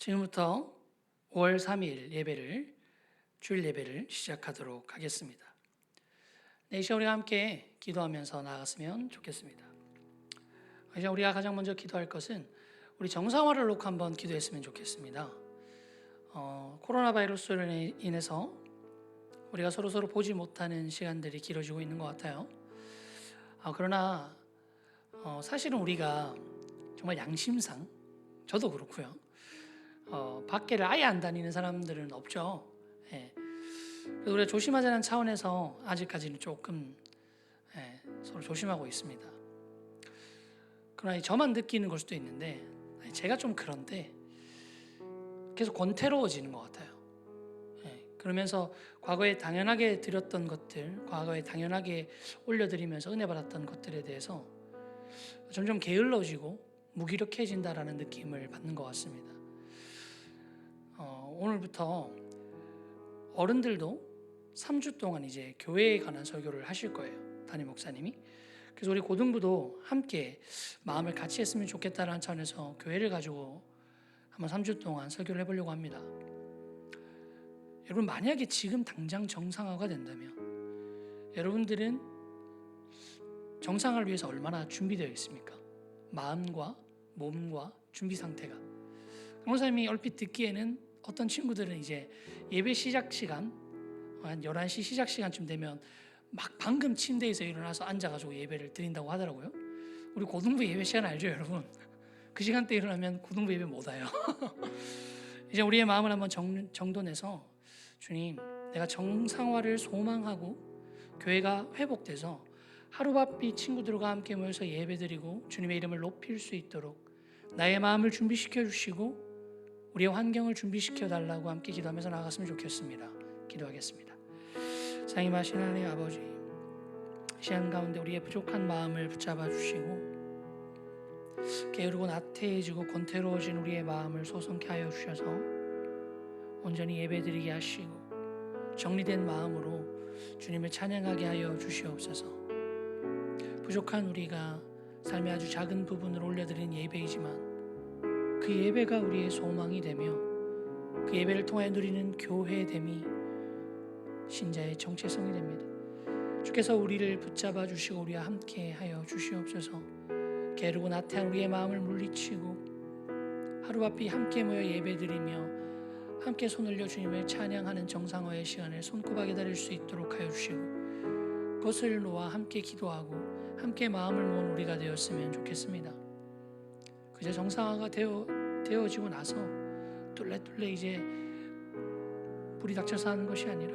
지금부터 5월 3일 예배를 주일 예배를 시작하도록 하겠습니다. 이 시간 우리가 함께 기도하면서 나아갔으면 좋겠습니다. 이제 우리가 가장 먼저 기도할 것은 우리 정상화를 놓고 한번 기도했으면 좋겠습니다. 코로나 바이러스로 인해서 우리가 서로 보지 못하는 시간들이 길어지고 있는 것 같아요. 그러나 사실은 우리가 정말 양심상 저도 그렇고요. 밖에를 아예 안 다니는 사람들은 없죠. 그래서 우리가 조심하자는 차원에서 아직까지는 조금 서로 조심하고 있습니다. 그러나 저만 느끼는 걸 수도 있는데 제가 좀 그런데 계속 권태로워지는 것 같아요. 그러면서 과거에 당연하게 드렸던 것들, 과거에 당연하게 올려드리면서 은혜 받았던 것들에 대해서 점점 게을러지고 무기력해진다라는 느낌을 받는 것 같습니다. 오늘부터 어른들도 3주 동안 이제 교회에 관한 설교를 하실 거예요. 담임 목사님이. 그래서 우리 고등부도 함께 마음을 같이 했으면 좋겠다라는 차원에서 교회를 가지고 한번 3주 동안 설교를 해보려고 합니다. 여러분, 만약에 지금 당장 정상화가 된다면 여러분들은 정상화를 위해서 얼마나 준비되어 있습니까? 마음과 몸과 준비 상태가. 목사님이 얼핏 듣기에는 어떤 친구들은 이제 예배 시작 시간 한 11시 시작 시간쯤 되면 막 방금 침대에서 일어나서 앉아가지고 예배를 드린다고 하더라고요. 우리 고등부 예배 시간 알죠, 여러분? 그 시간대 일어나면 고등부 예배 못 와요. 이제 우리의 마음을 한번 정돈해서 주님, 내가 정상화를 소망하고 교회가 회복돼서 하루바삐 친구들과 함께 모여서 예배드리고 주님의 이름을 높일 수 있도록 나의 마음을 준비시켜 주시고 우리의 환경을 준비시켜 달라고 함께 기도하면서 나아갔으면 좋겠습니다. 기도하겠습니다. 사랑하신 하나님 아버지, 시간 가운데 우리의 부족한 마음을 붙잡아 주시고 게으르고 나태해지고 권태로워진 우리의 마음을 소성케 하여 주셔서 온전히 예배드리게 하시고 정리된 마음으로 주님을 찬양하게 하여 주시옵소서. 부족한 우리가 삶의 아주 작은 부분을 올려드린 예배이지만 그 예배가 우리의 소망이 되며 그 예배를 통해 누리는 교회됨이 신자의 정체성이 됩니다. 주께서 우리를 붙잡아 주시고 우리와 함께 하여 주시옵소서. 게으르고 나태한 우리의 마음을 물리치고 하루바삐 함께 모여 예배드리며 함께 손 올려 주님을 찬양하는 정상화의 시간을 손꼽아 기다릴 수 있도록 하여 주시고 그것을 놓아 함께 기도하고 함께 마음을 모은 우리가 되었으면 좋겠습니다. 그저 정상화가 되어지고 나서 뚫레 이제 불이 닥쳐서 하는 것이 아니라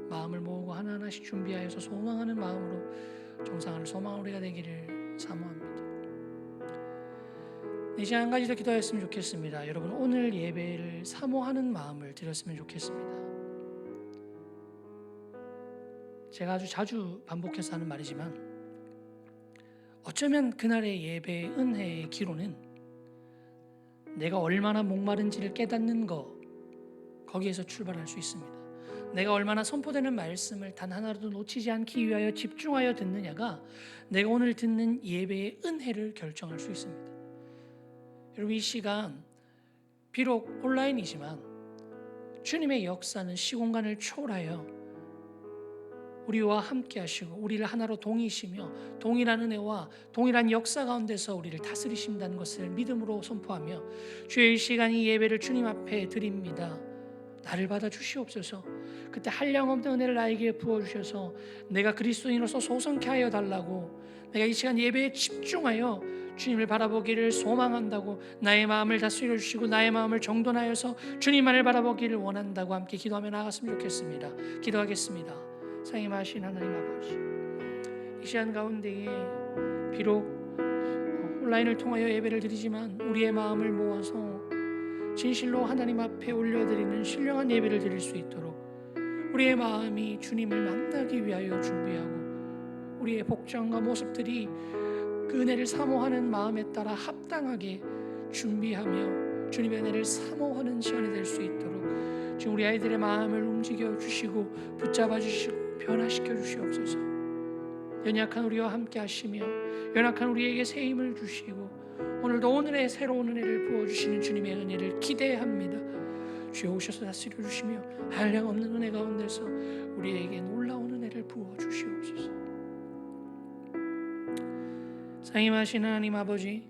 마음을 모으고 하나하나씩 준비하여서 소망하는 마음으로 정상화를 소망하는 우리가 되기를 사모합니다. 이제 한 가지 더 기도하였으면 좋겠습니다. 여러분, 오늘 예배를 사모하는 마음을 드렸으면 좋겠습니다. 제가 아주 자주 반복해서 하는 말이지만 어쩌면 그날의 예배의 은혜의 기로는 내가 얼마나 목마른지를 깨닫는 거기에서 출발할 수 있습니다. 내가 얼마나 선포되는 말씀을 단 하나라도 놓치지 않기 위하여 집중하여 듣느냐가 내가 오늘 듣는 예배의 은혜를 결정할 수 있습니다. 여러분, 이 시간 비록 온라인이지만 주님의 역사는 시공간을 초월하여 우리와 함께 하시고 우리를 하나로 동이시며 동일한 은혜와 동일한 역사 가운데서 우리를 다스리신다는 것을 믿음으로 선포하며 주의 이 시간 이 예배를 주님 앞에 드립니다. 나를 받아 주시옵소서. 그때 한량없는 은혜를 나에게 부어주셔서 내가 그리스도인으로서 소성케 하여 달라고, 내가 이 시간 예배에 집중하여 주님을 바라보기를 소망한다고, 나의 마음을 다스려 주시고 나의 마음을 정돈하여서 주님만을 바라보기를 원한다고 함께 기도하며 나아갔으면 좋겠습니다. 기도하겠습니다. 사랑하신 하나님 아버지, 이 시간 가운데에 비록 온라인을 통하여 예배를 드리지만 우리의 마음을 모아서 진실로 하나님 앞에 올려드리는 신령한 예배를 드릴 수 있도록 우리의 마음이 주님을 만나기 위하여 준비하고 우리의 복장과 모습들이 그 은혜를 사모하는 마음에 따라 합당하게 준비하며 주님의 은혜를 사모하는 시간이 될 수 있도록 지금 우리 아이들의 마음을 움직여 주시고 붙잡아 주시고 변화시켜 주시옵소서. 연약한 우리와 함께 하시며 연약한 우리에게 새 힘을 주시고 오늘도 오늘의 새로운 은혜를 부어주시는 주님의 은혜를 기대합니다. 주여 오셔서 다스려 주시며 한량없는 은혜 가운데서 우리에게 놀라운 은혜를 부어주시옵소서. 상임하신 하나님 아버지,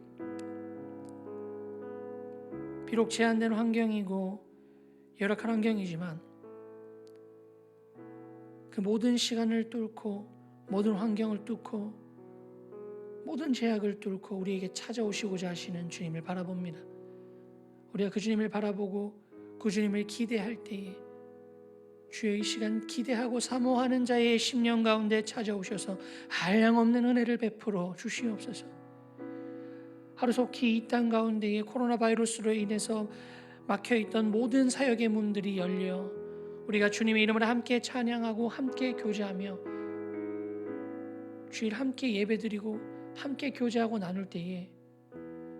비록 제한된 환경이고 열악한 환경이지만 그 모든 시간을 뚫고 모든 환경을 뚫고 모든 제약을 뚫고 우리에게 찾아오시고자 하시는 주님을 바라봅니다. 우리가 그 주님을 바라보고 그 주님을 기대할 때에 주여 이 시간 기대하고 사모하는 자의 심령 가운데 찾아오셔서 한량없는 은혜를 베풀어 주시옵소서. 하루속히 이 땅 가운데에 코로나 바이러스로 인해서 막혀있던 모든 사역의 문들이 열려 우리가 주님의 이름으로 함께 찬양하고 함께 교제하며 주일 함께 예배드리고 함께 교제하고 나눌 때에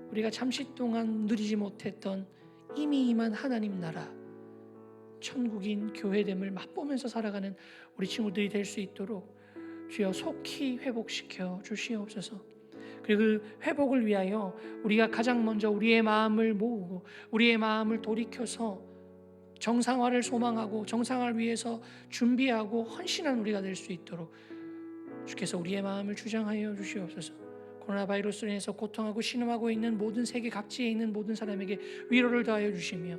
우리가 잠시 동안 누리지 못했던 이미 임한 하나님 나라 천국인 교회됨을 맛보면서 살아가는 우리 친구들이 될 수 있도록 주여 속히 회복시켜 주시옵소서. 그리고 그 회복을 위하여 우리가 가장 먼저 우리의 마음을 모으고 우리의 마음을 돌이켜서 정상화를 소망하고 정상화를 위해서 준비하고 헌신한 우리가 될 수 있도록 주께서 우리의 마음을 주장하여 주시옵소서. 코로나 바이러스로 인해서 고통하고 신음하고 있는 모든 세계 각지에 있는 모든 사람에게 위로를 더하여 주시며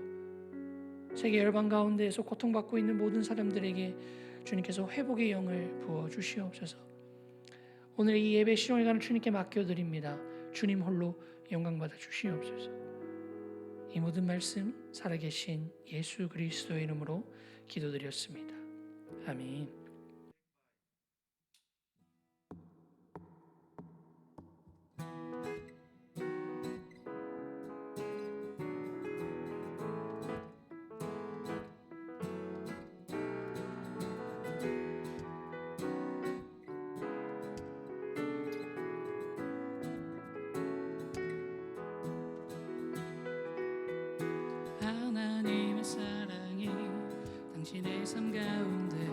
세계 열방 가운데에서 고통받고 있는 모든 사람들에게 주님께서 회복의 영을 부어 주시옵소서. 오늘 이 예배 시종일관을 주님께 맡겨드립니다. 주님 홀로 영광받아 주시옵소서. 이 모든 말씀 살아계신 예수 그리스도의 이름으로 기도드렸습니다. 아멘. 하나님의 사랑이 당신의 삶 가운데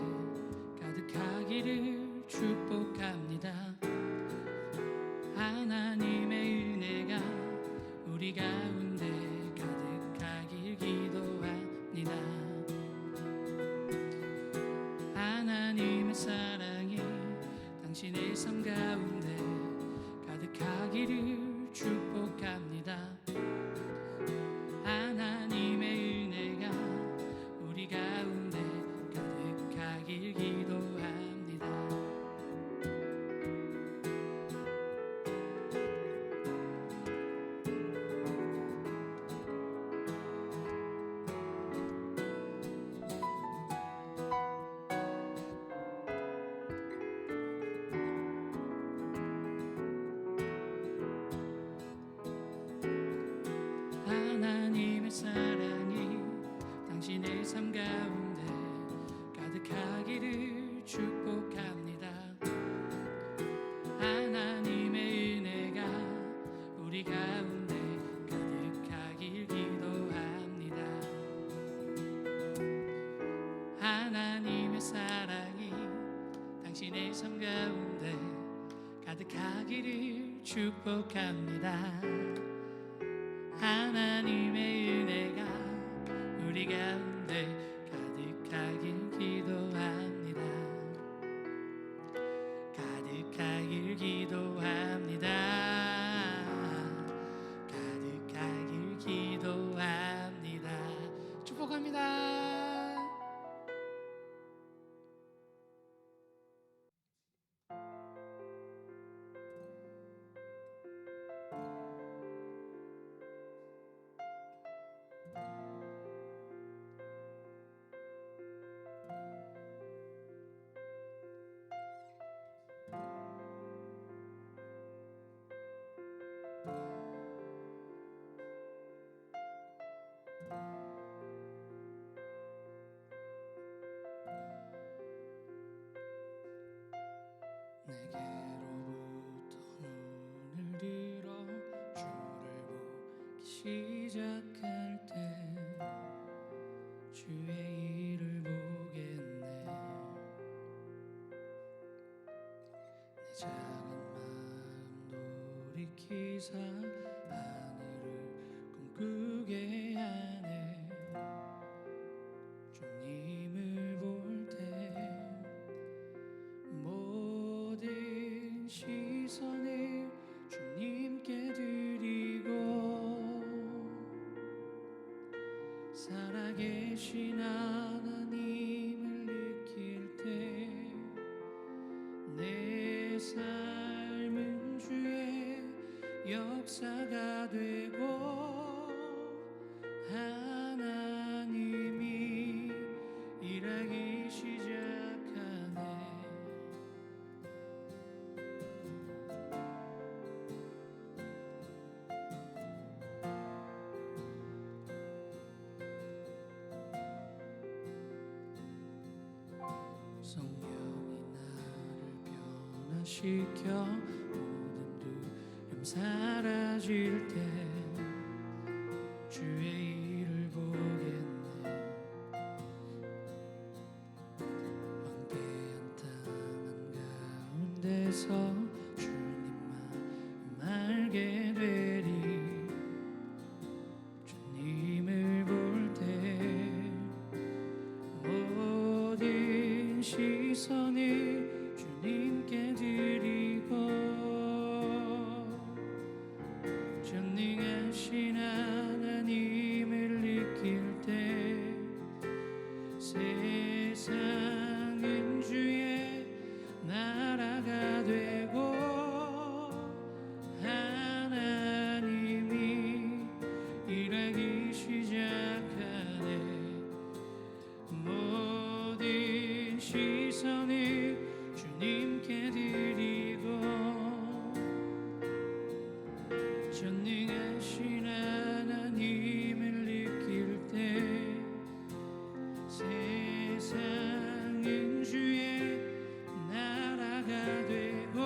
가득하기를 축복합니다. 하나님의 은혜가 우리 가운데 가득하길 기도합니다. 하나님의 사랑이 당신의 삶 가운데 가득하기를 축복합니다. 하나님의 은혜가 우리 가운데 가득하길 기도합니다. 하나님의 사랑이 당신의 삶 가운데 가득하기를 축복합니다. 하나님의 은혜가 우리 가운데 가득하길 기도합니다. 하나님의 사랑이 당신의 삶 가운데 가득하기를 축복합니다. 하나님의 은혜가 우리 가운데 가득하길 기도합니다. 가득하길 기도합니다. 가득하길 기도합니다. 축복합니다. 내게로부터 눈을 들어 주를 보기 시작할 때 주의 일을 보겠네. 내 작은 마음 돌이키사 일하기 시작하네. 성령이 나를 변화시켜 모든 두려움 사라질 때 주의 일을 보겠네. 황폐한 땅 한가운데서 주님만 알게 되리. 주님을 볼 때 모든 시선을 주님께 드리고 전능하신 하나님을 느낄 때 세상은 주의 나라가 되고 하나님이 일하기 시작하네. 모든 시선을 주님께 드리고 전능하신 하나님을 느낄 때 세상은 주의 나라가 되고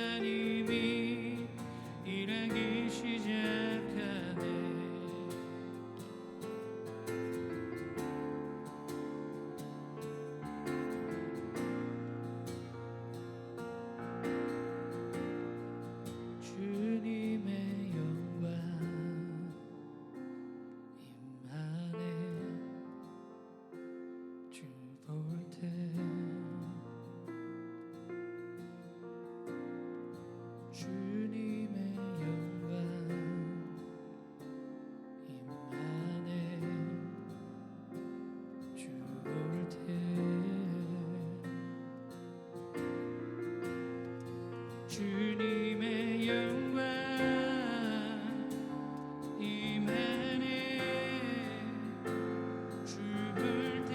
하나님이 일하기 시작하네. 주님의 영광 임하네. 주 볼 때 주님의 영광 임하네. 주 볼 때 주님의 영광 임하네. 주 볼 때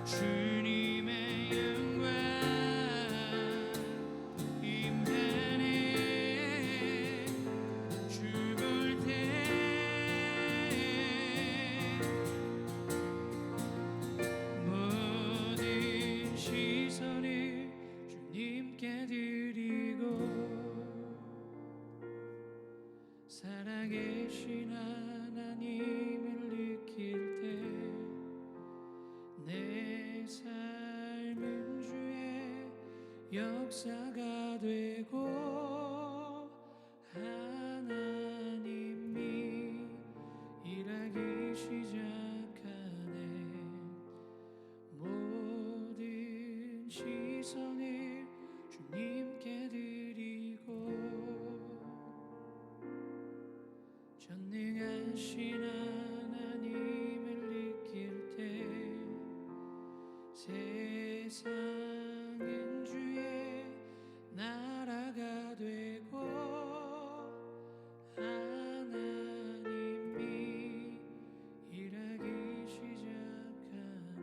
주님의 영광 임하네. 주 볼 때 모든 시선을 주님께 드리고 살아계신 하나님을 느낄 때 내 삶은 주의 역사가 되고 하나님이 일하기 시작하네. 모든 시선을 주님께 드리고 전능하신 하나님을 느낄 때 세상은 주의 나라가 되고 하나님이 일하기 시작하네.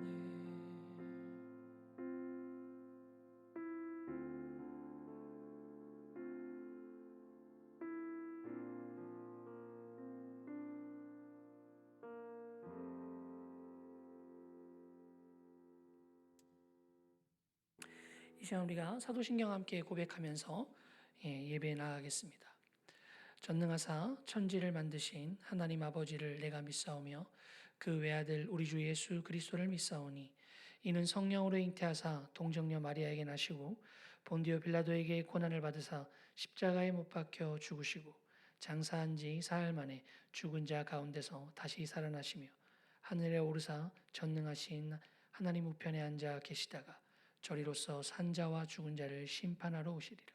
이 시간 우리가 사도신경 함께 고백하면서 예배에 나아가겠습니다. 전능하사 천지를 만드신 하나님 아버지를 내가 믿사오며 그 외아들 우리 주 예수 그리스도를 믿사오니 이는 성령으로 잉태하사 동정녀 마리아에게 나시고 본디오 빌라도에게 고난을 받으사 십자가에 못 박혀 죽으시고 장사한 지 사흘 만에 죽은 자 가운데서 다시 살아나시며 하늘에 오르사 전능하신 하나님 우편에 앉아 계시다가 저리로서 산자와 죽은 자를 심판하러 오시리라.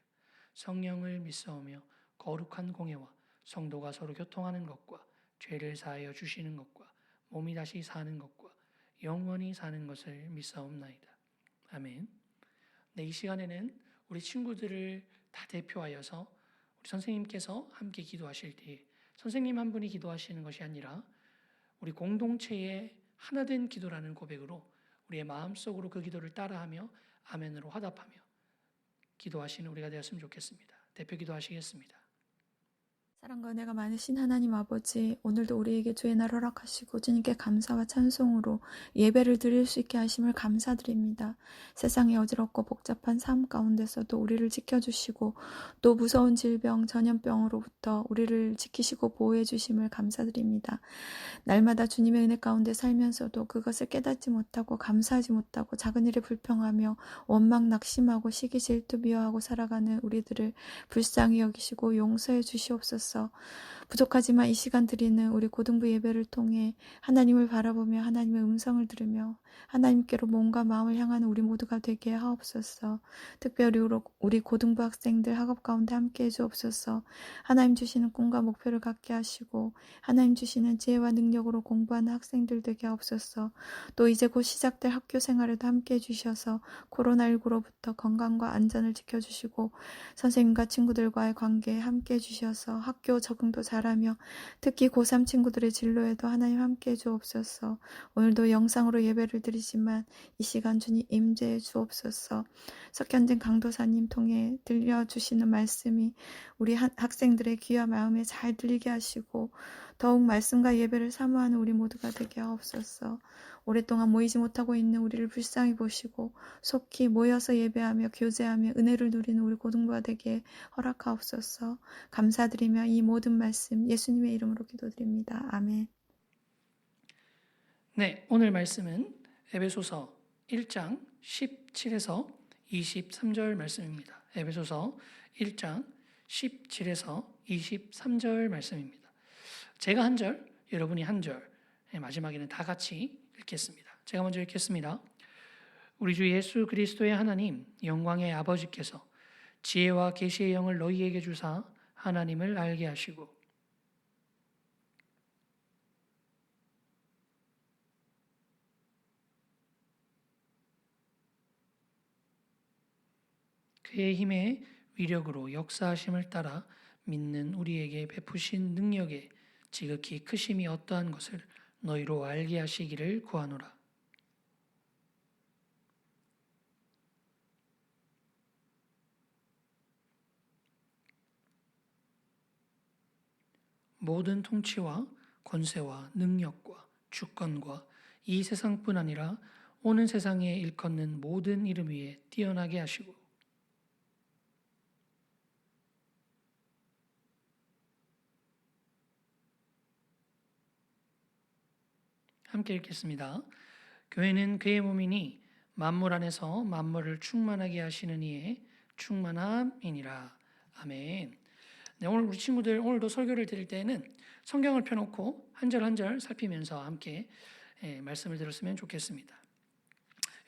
성령을 믿사오며 거룩한 공예와 성도가 서로 교통하는 것과 죄를 사하여 주시는 것과 몸이 다시 사는 것과 영원히 사는 것을 믿사옵나이다. 아멘. 네, 이 시간에는 우리 친구들을 다 대표하여서 우리 선생님께서 함께 기도하실 때 선생님 한 분이 기도하시는 것이 아니라 우리 공동체의 하나된 기도라는 고백으로 우리의 마음속으로 그 기도를 따라하며 아멘으로 화답하며 기도하시는 우리가 되었으면 좋겠습니다. 대표 기도하시겠습니다. 사랑과 은혜가 많으신 하나님 아버지, 오늘도 우리에게 주의 날 허락하시고 주님께 감사와 찬송으로 예배를 드릴 수 있게 하심을 감사드립니다. 세상의 어지럽고 복잡한 삶 가운데서도 우리를 지켜주시고 또 무서운 질병, 전염병으로부터 우리를 지키시고 보호해 주심을 감사드립니다. 날마다 주님의 은혜 가운데 살면서도 그것을 깨닫지 못하고 감사하지 못하고 작은 일에 불평하며 원망 낙심하고 시기 질투 미워하고 살아가는 우리들을 불쌍히 여기시고 용서해 주시옵소서. 부족하지만 이 시간 드리는 우리 고등부 예배를 통해 하나님을 바라보며 하나님의 음성을 들으며 하나님께로 몸과 마음을 향하는 우리 모두가 되게 하옵소서. 특별히 우리 고등부 학생들 학업 가운데 함께 해주옵소서. 하나님 주시는 꿈과 목표를 갖게 하시고 하나님 주시는 지혜와 능력으로 공부하는 학생들 되게 하옵소서. 또 이제 곧 시작될 학교 생활에도 함께 해주셔서 코로나19로부터 건강과 안전을 지켜주시고 선생님과 친구들과의 관계에 함께 해주셔서 학교 적응도 잘하며 특히 고3 친구들의 진로에도 하나님 함께 해주옵소서. 오늘도 영상으로 예배를 드리지만 이 시간 주님 임재해 주옵소서. 석현진 강도사님 통해 들려주시는 말씀이 우리 학생들의 귀와 마음에 잘 들리게 하시고 더욱 말씀과 예배를 사모하는 우리 모두가 되게 하옵소서. 오랫동안 모이지 못하고 있는 우리를 불쌍히 보시고 속히 모여서 예배하며 교제하며 은혜를 누리는 우리 고등부가 되게 허락하옵소서. 감사드리며 이 모든 말씀 예수님의 이름으로 기도드립니다. 아멘. 네, 오늘 말씀은 에베소서 1장 17에서 23절 말씀입니다. 에베소서 1장 17에서 23절 말씀입니다. 제가 한 절, 여러분이 한 절, 마지막에는 다 같이 읽겠습니다. 제가 먼저 읽겠습니다. 우리 주 예수 그리스도의 하나님, 영광의 아버지께서 지혜와 계시의 영을 너희에게 주사 하나님을 알게 하시고 그의 힘의 위력으로 역사하심을 따라 믿는 우리에게 베푸신 능력에 지극히 크심이 어떠한 것을 너희로 알게 하시기를 구하노라. 모든 통치와 권세와 능력과 주권과 이 세상뿐 아니라 오는 세상에 일컫는 모든 이름 위에 뛰어나게 하시고 함께 읽겠습니다. 교회는 그의 몸이니 만물 안에서 만물을 충만하게 하시는 이의 충만함이니라. 아멘. 네, 오늘 우리 친구들 오늘도 설교를 드릴 때에는 성경을 펴놓고 한 절 한 절 살피면서 함께 말씀을 들었으면 좋겠습니다.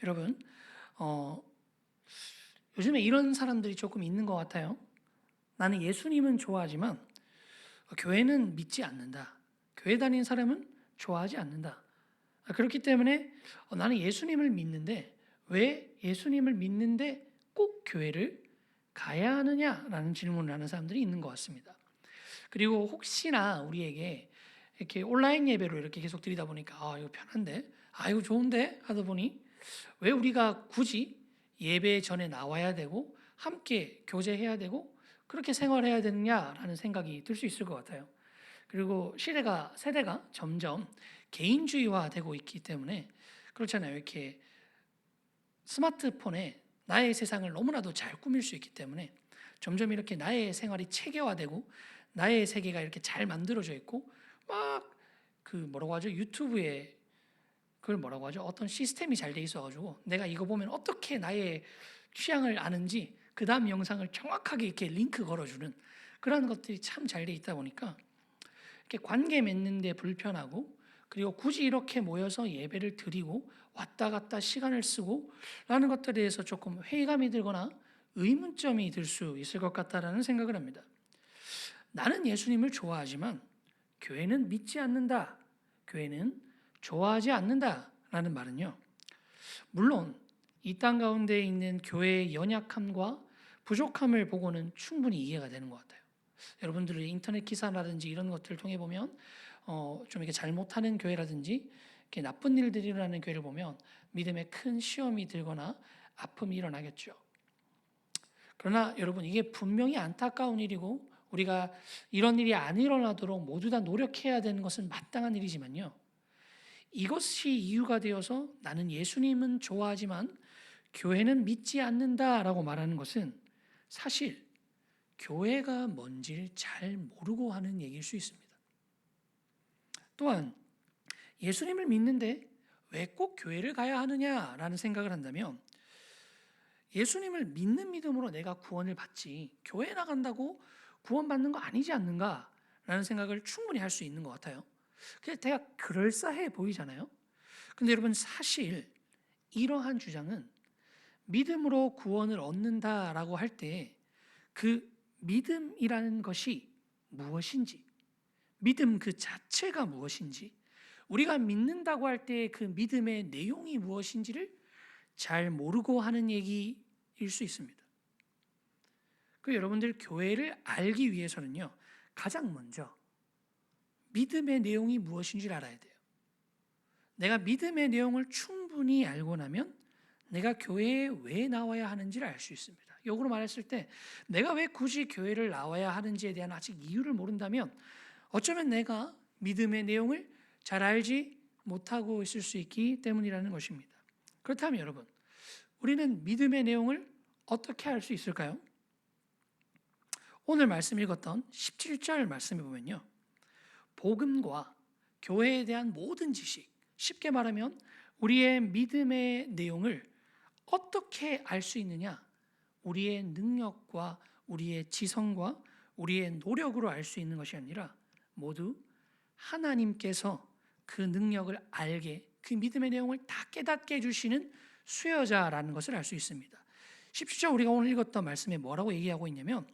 여러분, 요즘에 이런 사람들이 조금 있는 것 같아요. 나는 예수님은 좋아하지만 교회는 믿지 않는다. 교회 다니는 사람은 좋아하지 않는다. 그렇기 때문에 나는 예수님을 믿는데 왜 예수님을 믿는데 꼭 교회를 가야 하느냐라는 질문을 하는 사람들이 있는 것 같습니다. 그리고 혹시나 우리에게 이렇게 온라인 예배로 이렇게 계속 드리다 보니까 이거 편한데, 이거 좋은데 하다 보니 왜 우리가 굳이 예배 전에 나와야 되고 함께 교제해야 되고 그렇게 생활해야 되느냐라는 생각이 들 수 있을 것 같아요. 그리고 세대가 점점 개인주의화되고 있기 때문에 그렇잖아요. 이렇게 스마트폰에 나의 세상을 너무나도 잘 꾸밀 수 있기 때문에 점점 이렇게 나의 생활이 체계화되고 나의 세계가 이렇게 잘 만들어져 있고 막 그 뭐라고 하죠? 유튜브에 그걸 뭐라고 하죠? 어떤 시스템이 잘 돼 있어가지고 내가 이거 보면 어떻게 나의 취향을 아는지 그 다음 영상을 정확하게 이렇게 링크 걸어주는 그런 것들이 참 잘 돼 있다 보니까 이렇게 관계 맺는데 불편하고 그리고 굳이 이렇게 모여서 예배를 드리고 왔다 갔다 시간을 쓰고 라는 것들에 대해서 조금 회의감이 들거나 의문점이 들 수 있을 것 같다라는 생각을 합니다. 나는 예수님을 좋아하지만 교회는 믿지 않는다. 교회는 좋아하지 않는다라는 말은요. 물론 이 땅 가운데 있는 교회의 연약함과 부족함을 보고는 충분히 이해가 되는 것 같아요. 여러분들의 인터넷 기사라든지 이런 것들을 통해 보면 좀 이렇게 잘못하는 교회라든지 이렇게 나쁜 일들이 일어나는 교회를 보면 믿음에 큰 시험이 들거나 아픔이 일어나겠죠. 그러나 여러분, 이게 분명히 안타까운 일이고 우리가 이런 일이 안 일어나도록 모두 다 노력해야 되는 것은 마땅한 일이지만요. 이것이 이유가 되어서 나는 예수님은 좋아하지만 교회는 믿지 않는다라고 말하는 것은 사실 교회가 뭔지를 잘 모르고 하는 얘기일 수 있습니다. 또한 예수님을 믿는데 왜 꼭 교회를 가야 하느냐라는 생각을 한다면 예수님을 믿는 믿음으로 내가 구원을 받지 교회 나간다고 구원받는 거 아니지 않는가라는 생각을 충분히 할 수 있는 것 같아요. 그래서 제가 그럴싸해 보이잖아요. 근데 여러분, 사실 이러한 주장은 믿음으로 구원을 얻는다라고 할 때 그 믿음이라는 것이 무엇인지, 믿음 그 자체가 무엇인지, 우리가 믿는다고 할 때 그 믿음의 내용이 무엇인지를 잘 모르고 하는 얘기일 수 있습니다. 그 여러분들 교회를 알기 위해서는요, 가장 먼저 믿음의 내용이 무엇인지를 알아야 돼요. 내가 믿음의 내용을 충분히 알고 나면 내가 교회에 왜 나와야 하는지를 알 수 있습니다. 역으로 말했을 때 내가 왜 굳이 교회를 나와야 하는지에 대한 아직 이유를 모른다면 어쩌면 내가 믿음의 내용을 잘 알지 못하고 있을 수 있기 때문이라는 것입니다. 그렇다면 여러분, 우리는 믿음의 내용을 어떻게 알 수 있을까요? 오늘 말씀 읽었던 17절 말씀에 보면요, 복음과 교회에 대한 모든 지식, 쉽게 말하면 우리의 믿음의 내용을 어떻게 알 수 있느냐? 우리의 능력과 우리의 지성과 우리의 노력으로 알 수 있는 것이 아니라 모두 하나님께서 그 능력을 알게, 그 믿음의 내용을 다 깨닫게 해주시는 수여자라는 것을 알 수 있습니다. 17절 우리가 오늘 읽었던 말씀에 뭐라고 얘기하고 있냐면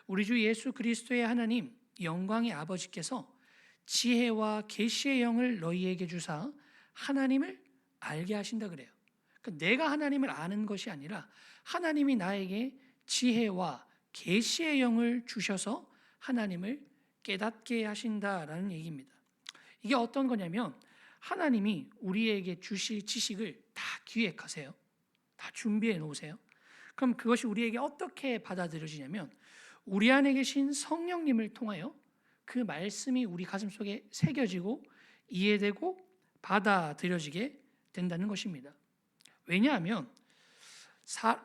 우리 주 예수 그리스도의 하나님 영광의 아버지께서 지혜와 계시의 영을 너희에게 주사 하나님을 알게 하신다 그래요. 그러니까 내가 하나님을 아는 것이 아니라 하나님이 나에게 지혜와 계시의 영을 주셔서 하나님을 깨닫게 하신다라는 얘기입니다. 이게 어떤 거냐면 하나님이 우리에게 주실 지식을 다 기획하세요. 다 준비해 놓으세요. 그럼 그것이 우리에게 어떻게 받아들여지냐면 우리 안에 계신 성령님을 통하여 그 말씀이 우리 가슴속에 새겨지고 이해되고 받아들여지게 된다는 것입니다. 왜냐하면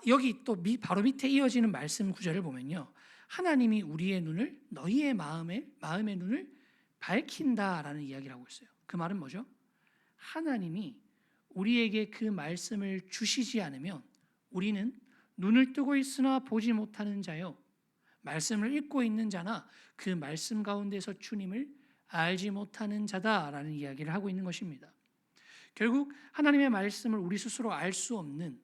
여기 또 바로 밑에 이어지는 말씀 구절을 보면요, 하나님이 우리의 눈을, 너희의 마음의 눈을 밝힌다라는 이야기를 하고 있어요. 그 말은 뭐죠? 하나님이 우리에게 그 말씀을 주시지 않으면 우리는 눈을 뜨고 있으나 보지 못하는 자요, 말씀을 읽고 있는 자나 그 말씀 가운데서 주님을 알지 못하는 자다라는 이야기를 하고 있는 것입니다. 결국 하나님의 말씀을 우리 스스로 알 수 없는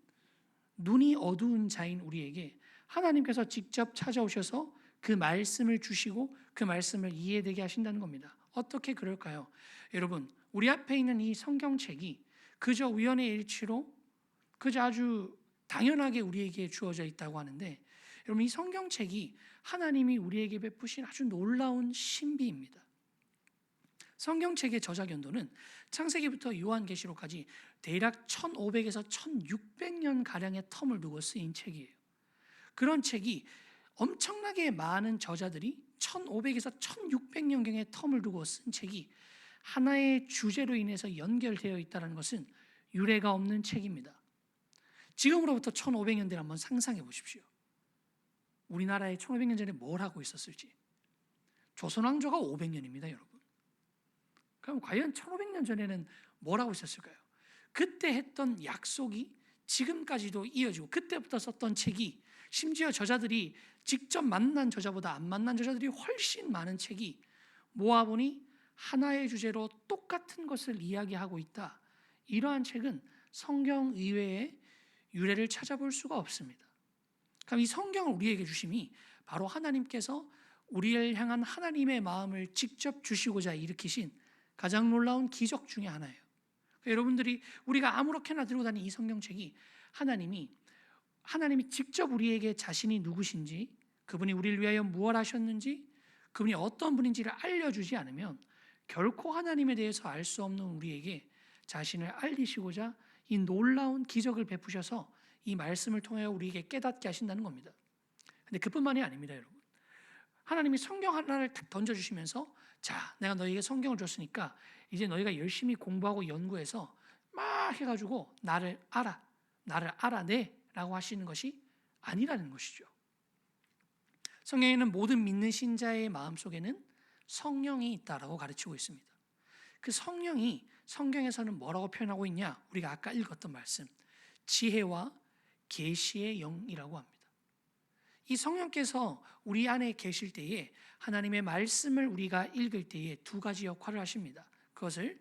눈이 어두운 자인 우리에게 하나님께서 직접 찾아오셔서 그 말씀을 주시고 그 말씀을 이해되게 하신다는 겁니다. 어떻게 그럴까요? 여러분, 우리 앞에 있는 이 성경책이 그저 우연의 일치로 그저 아주 당연하게 우리에게 주어져 있다고 하는데, 여러분, 이 성경책이 하나님이 우리에게 베푸신 아주 놀라운 신비입니다. 성경책의 저작 연도는 창세기부터 요한계시록까지 대략 1500에서 1600년 가량의 텀을 두고 쓰인 책이에요. 그런 책이 엄청나게 많은 저자들이 1500에서 1600년경의 텀을 두고 쓴 책이 하나의 주제로 인해서 연결되어 있다는 것은 유례가 없는 책입니다. 지금으로부터 1500년 전에 한번 상상해 보십시오. 우리나라에 1500년 전에 뭘 하고 있었을지. 조선왕조가 500년입니다, 여러분. 그럼 과연 1500년 전에는 뭘 하고 있었을까요? 그때 했던 약속이 지금까지도 이어지고, 그때부터 썼던 책이, 심지어 저자들이 직접 만난 저자보다 안 만난 저자들이 훨씬 많은 책이 모아보니 하나의 주제로 똑같은 것을 이야기하고 있다. 이러한 책은 성경 이외에 유래를 찾아볼 수가 없습니다. 그럼 이 성경을 우리에게 주심이 바로 하나님께서 우리를 향한 하나님의 마음을 직접 주시고자 일으키신 가장 놀라운 기적 중에 하나예요. 여러분들이 우리가 아무렇게나 들고 다니는 이 성경책이 하나님이 직접 우리에게 자신이 누구신지, 그분이 우리를 위하여 무엇 하셨는지, 그분이 어떤 분인지를 알려주지 않으면 결코 하나님에 대해서 알 수 없는 우리에게 자신을 알리시고자 이 놀라운 기적을 베푸셔서 이 말씀을 통하여 우리에게 깨닫게 하신다는 겁니다. 근데 그뿐만이 아닙니다, 여러분. 하나님이 성경 하나를 탁 던져주시면서 자, 내가 너에게 성경을 줬으니까 이제 너희가 열심히 공부하고 연구해서 막 해가지고 나를 알아내 라고 하시는 것이 아니라는 것이죠. 성경에는 모든 믿는 신자의 마음속에는 성령이 있다라고 가르치고 있습니다. 그 성령이 성경에서는 뭐라고 표현하고 있냐? 우리가 아까 읽었던 말씀, 지혜와 계시의 영이라고 합니다. 이 성령께서 우리 안에 계실 때에 하나님의 말씀을 우리가 읽을 때에 두 가지 역할을 하십니다. 그것을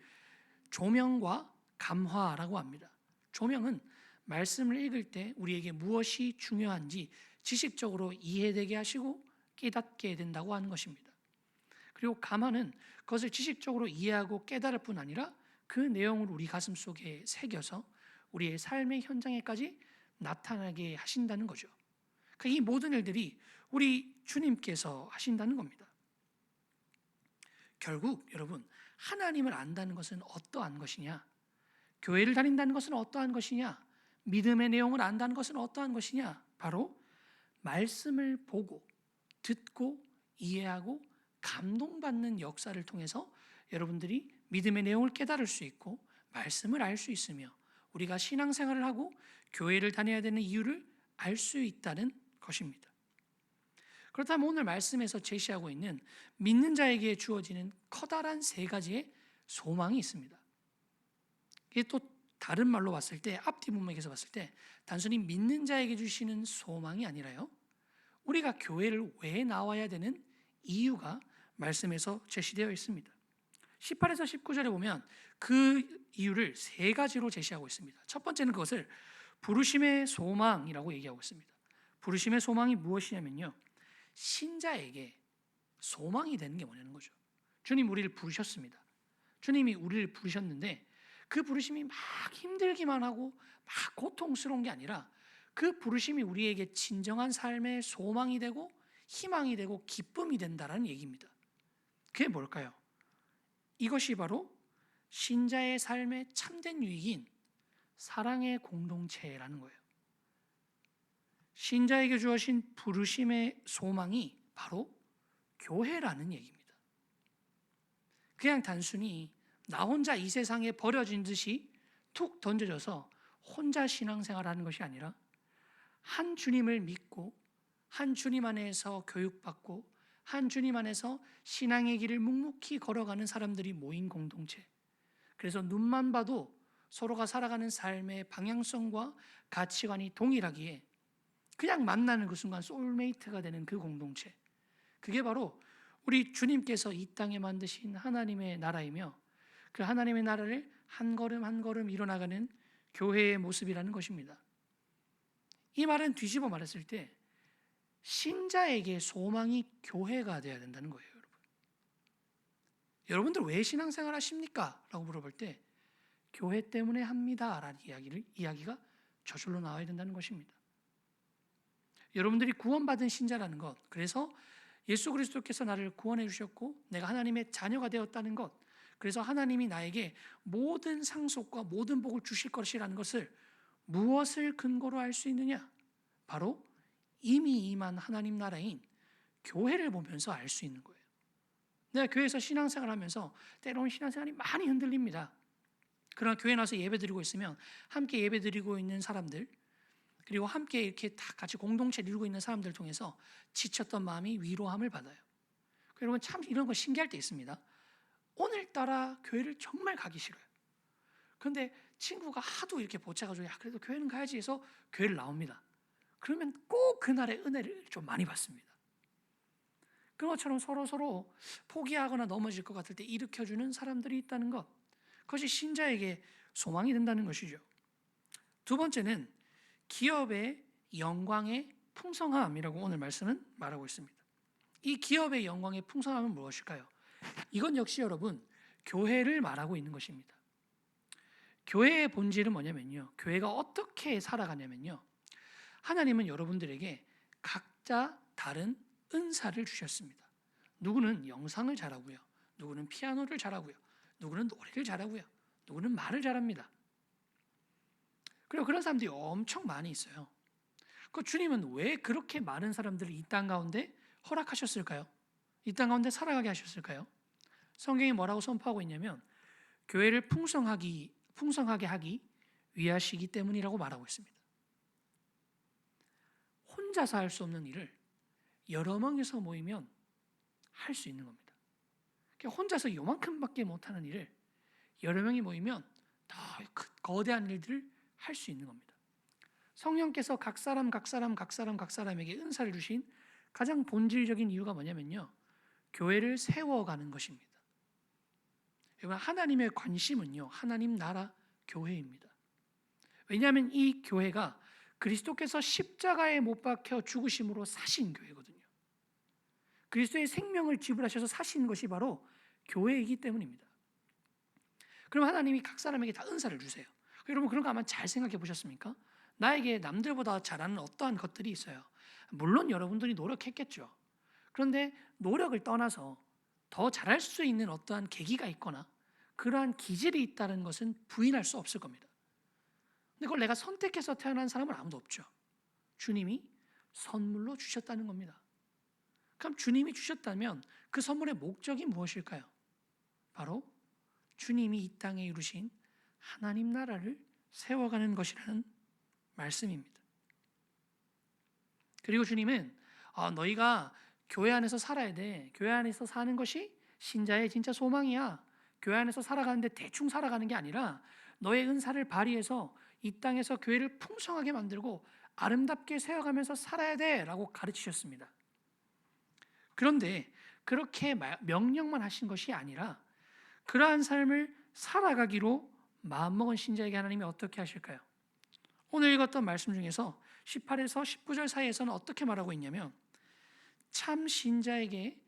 조명과 감화라고 합니다. 조명은 말씀을 읽을 때 우리에게 무엇이 중요한지 지식적으로 이해되게 하시고 깨닫게 된다고 하는 것입니다. 그리고 감화는 그것을 지식적으로 이해하고 깨달을 뿐 아니라 그 내용을 우리 가슴 속에 새겨서 우리의 삶의 현장에까지 나타나게 하신다는 거죠. 이 모든 일들이 우리 주님께서 하신다는 겁니다. 결국 여러분, 하나님을 안다는 것은 어떠한 것이냐? 교회를 다닌다는 것은 어떠한 것이냐? 믿음의 내용을 안다는 것은 어떠한 것이냐? 바로 말씀을 보고 듣고 이해하고 감동받는 역사를 통해서 여러분들이 믿음의 내용을 깨달을 수 있고 말씀을 알 수 있으며 우리가 신앙생활을 하고 교회를 다녀야 되는 이유를 알 수 있다는 것입니다. 그렇다면 오늘 말씀에서 제시하고 있는 믿는 자에게 주어지는 커다란 세 가지의 소망이 있습니다. 이게 또 다른 말로 봤을 때, 앞뒤 문맥에서 봤을 때 단순히 믿는 자에게 주시는 소망이 아니라요, 우리가 교회를 왜 나와야 되는 이유가 말씀에서 제시되어 있습니다. 18에서 19절에 보면 그 이유를 세 가지로 제시하고 있습니다. 첫 번째는 그것을 부르심의 소망이라고 얘기하고 있습니다. 부르심의 소망이 무엇이냐면요, 신자에게 소망이 되는 게 뭐냐는 거죠. 주님 우리를 부르셨습니다. 주님이 우리를 부르셨는데 그 부르심이 막 힘들기만 하고 막 고통스러운 게 아니라 그 부르심이 우리에게 진정한 삶의 소망이 되고 희망이 되고 기쁨이 된다라는 얘기입니다. 그게 뭘까요? 이것이 바로 신자의 삶의 참된 유익인 사랑의 공동체라는 거예요. 신자에게 주어진 부르심의 소망이 바로 교회라는 얘기입니다. 그냥 단순히 나 혼자 이 세상에 버려진 듯이 툭 던져져서 혼자 신앙생활하는 것이 아니라 한 주님을 믿고 한 주님 안에서 교육받고 한 주님 안에서 신앙의 길을 묵묵히 걸어가는 사람들이 모인 공동체. 그래서 눈만 봐도 서로가 살아가는 삶의 방향성과 가치관이 동일하기에 그냥 만나는 그 순간 소울메이트가 되는 그 공동체. 그게 바로 우리 주님께서 이 땅에 만드신 하나님의 나라이며 그 하나님의 나라를 한 걸음 한 걸음 이뤄나가는 교회의 모습이라는 것입니다. 이 말은 뒤집어 말했을 때 신자에게 소망이 교회가 되어야 된다는 거예요, 여러분. 여러분들 왜 신앙생활 하십니까? 라고 물어볼 때 교회 때문에 합니다 라는 이야기가 저절로 나와야 된다는 것입니다. 여러분들이 구원받은 신자라는 것, 그래서 예수 그리스도께서 나를 구원해 주셨고 내가 하나님의 자녀가 되었다는 것, 그래서 하나님이 나에게 모든 상속과 모든 복을 주실 것이라는 것을 무엇을 근거로 알 수 있느냐? 바로 이미 임한 하나님 나라인 교회를 보면서 알 수 있는 거예요. 내가 교회에서 신앙생활을 하면서 때로는 신앙생활이 많이 흔들립니다. 그러나 교회 나와서 예배드리고 있으면 함께 예배드리고 있는 사람들, 그리고 함께 이렇게 다 같이 공동체를 이루고 있는 사람들 통해서 지쳤던 마음이 위로함을 받아요. 여러분 참 이런 거 신기할 때 있습니다. 오늘따라 교회를 정말 가기 싫어요. 그런데 친구가 하도 이렇게 보채가지고 야 그래도 교회는 가야지 해서 교회를 나옵니다. 그러면 꼭 그날의 은혜를 좀 많이 받습니다. 그런 것처럼 서로 포기하거나 넘어질 것 같을 때 일으켜주는 사람들이 있다는 것, 그것이 신자에게 소망이 된다는 것이죠. 두 번째는 기업의 영광의 풍성함이라고 오늘 말씀은 말하고 있습니다. 이 기업의 영광의 풍성함은 무엇일까요? 이건 역시 여러분 교회를 말하고 있는 것입니다. 교회의 본질은 뭐냐면요, 교회가 어떻게 살아가냐면요, 하나님은 여러분들에게 각자 다른 은사를 주셨습니다. 누구는 영상을 잘하고요. 누구는 피아노를 잘하고요. 누구는 노래를 잘하고요. 누구는 말을 잘합니다. 그리고 그런 사람들이 엄청 많이 있어요. 그 주님은 왜 그렇게 많은 사람들을 이 땅 가운데 허락하셨을까요? 이 땅 가운데 살아가게 하셨을까요? 성경이 뭐라고 선포하고 있냐면 교회를 풍성하게 하기 위하시기 때문이라고 말하고 있습니다. 혼자서 할 수 없는 일을 여러 명이서 모이면 할 수 있는 겁니다. 혼자서 요만큼밖에 못하는 일을 여러 명이 모이면 더 거대한 일들을 할 수 있는 겁니다. 성령께서 각 사람에게 은사를 주신 가장 본질적인 이유가 뭐냐면요, 교회를 세워가는 것입니다. 여러분, 하나님의 관심은요, 하나님 나라 교회입니다. 왜냐하면 이 교회가 그리스도께서 십자가에 못 박혀 죽으심으로 사신 교회거든요. 그리스도의 생명을 지불하셔서 사신 것이 바로 교회이기 때문입니다. 그럼 하나님이 각 사람에게 다 은사를 주세요. 여러분, 그런 거 아마 잘 생각해 보셨습니까? 나에게 남들보다 잘하는 어떠한 것들이 있어요. 물론 여러분들이 노력했겠죠. 그런데 노력을 떠나서 더 잘할 수 있는 어떠한 계기가 있거나 그러한 기질이 있다는 것은 부인할 수 없을 겁니다. 근데 그걸 내가 선택해서 태어난 사람은 아무도 없죠. 주님이 선물로 주셨다는 겁니다. 그럼 주님이 주셨다면 그 선물의 목적이 무엇일까요? 바로 주님이 이 땅에 이루신 하나님 나라를 세워가는 것이라는 말씀입니다. 그리고 주님은 너희가 교회 안에서 살아야 돼. 교회 안에서 사는 것이 신자의 진짜 소망이야. 교회 안에서 살아가는데 대충 살아가는 게 아니라 너의 은사를 발휘해서 이 땅에서 교회를 풍성하게 만들고 아름답게 세워가면서 살아야 돼 라고 가르치셨습니다. 그런데 그렇게 명령만 하신 것이 아니라 그러한 삶을 살아가기로 마음먹은 신자에게 하나님이 어떻게 하실까요? 오늘 읽었던 말씀 중에서 18에서 19절 사이에서는 어떻게 말하고 있냐면 참 신자에게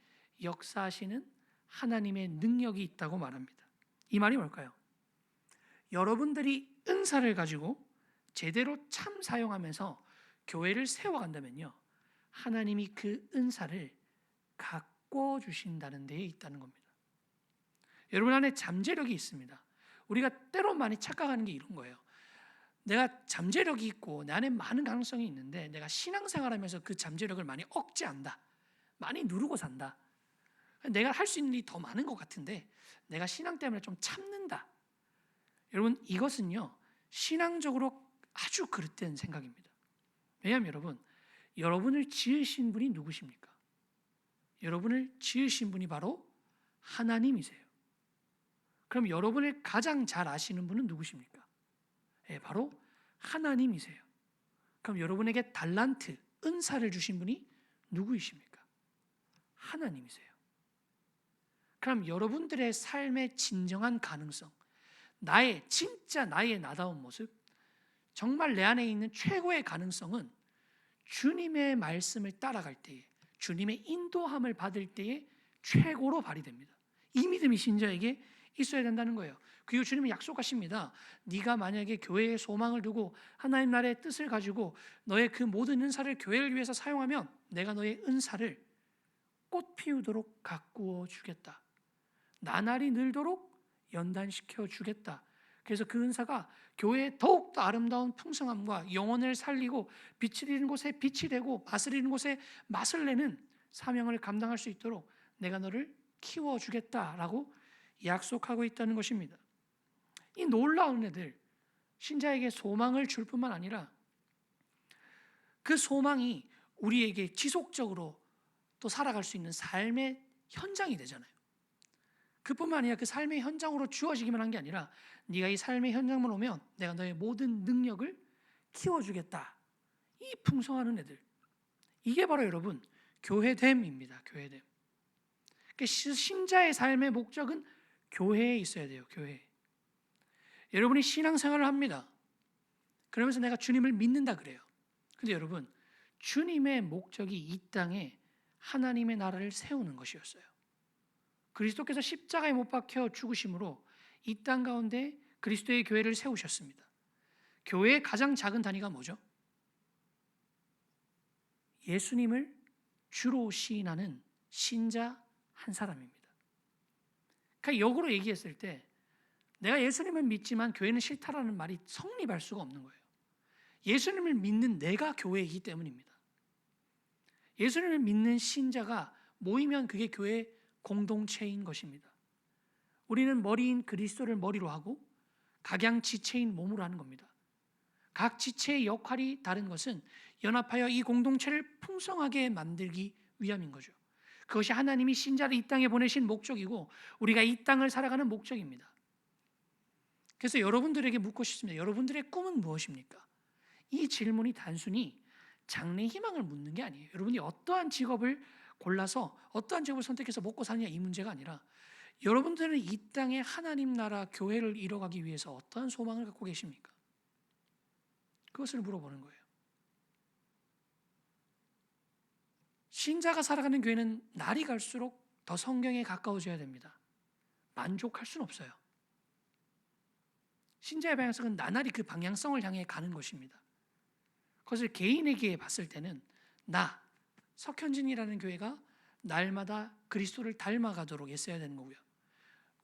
역사하시는 하나님의 능력이 있다고 말합니다. 이 말이 뭘까요? 여러분들이 은사를 가지고 제대로 참 사용하면서 교회를 세워간다면요, 하나님이 그 은사를 가꿔 주신다는 데에 있다는 겁니다. 여러분 안에 잠재력이 있습니다. 우리가 때로 많이 착각하는 게 이런 거예요. 내가 잠재력이 있고 내 안에 많은 가능성이 있는데 내가 신앙생활하면서 그 잠재력을 많이 억제한다. 많이 누르고 산다. 내가 할 수 있는 일이 더 많은 것 같은데 내가 신앙 때문에 좀 참는다. 여러분, 이것은요, 신앙적으로 아주 그릇된 생각입니다. 왜냐하면 여러분을 지으신 분이 누구십니까? 여러분을 지으신 분이 바로 하나님이세요. 그럼 여러분을 가장 잘 아시는 분은 누구십니까? 바로 하나님이세요. 그럼 여러분에게 달란트, 은사를 주신 분이 누구이십니까? 하나님이세요. 그럼 여러분들의 삶의 진정한 가능성, 진짜 나의 나다운 모습, 정말 내 안에 있는 최고의 가능성은 주님의 말씀을 따라갈 때에, 주님의 인도함을 받을 때에 최고로 발휘됩니다. 이 믿음이 신자에게 있어야 된다는 거예요. 그리고 주님은 약속하십니다. 네가 만약에 교회에 소망을 두고 하나님 나라의 뜻을 가지고 너의 그 모든 은사를 교회를 위해서 사용하면 내가 너의 은사를 꽃 피우도록 가꾸어 주겠다. 나날이 늘도록 연단시켜 주겠다. 그래서 그 은사가 교회에 더욱더 아름다운 풍성함과 영혼을 살리고 빛을 잃은 곳에 빛이 되고 맛을 잃은 곳에 맛을 내는 사명을 감당할 수 있도록 내가 너를 키워주겠다라고 약속하고 있다는 것입니다. 이 놀라운 애들, 신자에게 소망을 줄 뿐만 아니라 그 소망이 우리에게 지속적으로 또 살아갈 수 있는 삶의 현장이 되잖아요. 그뿐만 아니라 그 삶의 현장으로 주어지기만 한 게 아니라 네가 이 삶의 현장만 오면 내가 너의 모든 능력을 키워주겠다. 이 풍성하는 애들, 이게 바로 여러분 교회됨입니다. 교회됨. 그러니까 신자의 삶의 목적은 교회에 있어야 돼요. 교회. 여러분이 신앙생활을 합니다. 그러면서 내가 주님을 믿는다 그래요. 근데 여러분, 주님의 목적이 이 땅에 하나님의 나라를 세우는 것이었어요. 그리스도께서 십자가에 못 박혀 죽으심으로 이 땅 가운데 그리스도의 교회를 세우셨습니다. 교회의 가장 작은 단위가 뭐죠? 예수님을 주로 시인하는 신자 한 사람입니다. 그러니까 역으로 얘기했을 때 내가 예수님을 믿지만 교회는 싫다라는 말이 성립할 수가 없는 거예요. 예수님을 믿는 내가 교회이기 때문입니다. 예수님을 믿는 신자가 모이면 그게 교회의 공동체인 것입니다. 우리는 머리인 그리스도를 머리로 하고 각양지체인 몸으로 하는 겁니다. 각 지체의 역할이 다른 것은 연합하여 이 공동체를 풍성하게 만들기 위함인 거죠. 그것이 하나님이 신자를 이 땅에 보내신 목적이고 우리가 이 땅을 살아가는 목적입니다. 그래서 여러분들에게 묻고 싶습니다. 여러분들의 꿈은 무엇입니까? 이 질문이 단순히 장래 희망을 묻는 게 아니에요. 여러분이 어떠한 직업을 골라서 어떠한 직업을 선택해서 먹고 사느냐 이 문제가 아니라 여러분들은 이 땅에 하나님 나라 교회를 이뤄가기 위해서 어떠한 소망을 갖고 계십니까? 그것을 물어보는 거예요. 신자가 살아가는 교회는 날이 갈수록 더 성경에 가까워져야 됩니다. 만족할 수는 없어요. 신자의 방향성은 나날이 그 방향성을 향해 가는 것입니다. 그것을 개인에게 봤을 때는 나 석현진이라는 교회가 날마다 그리스도를 닮아가도록 애써야 되는 거고요.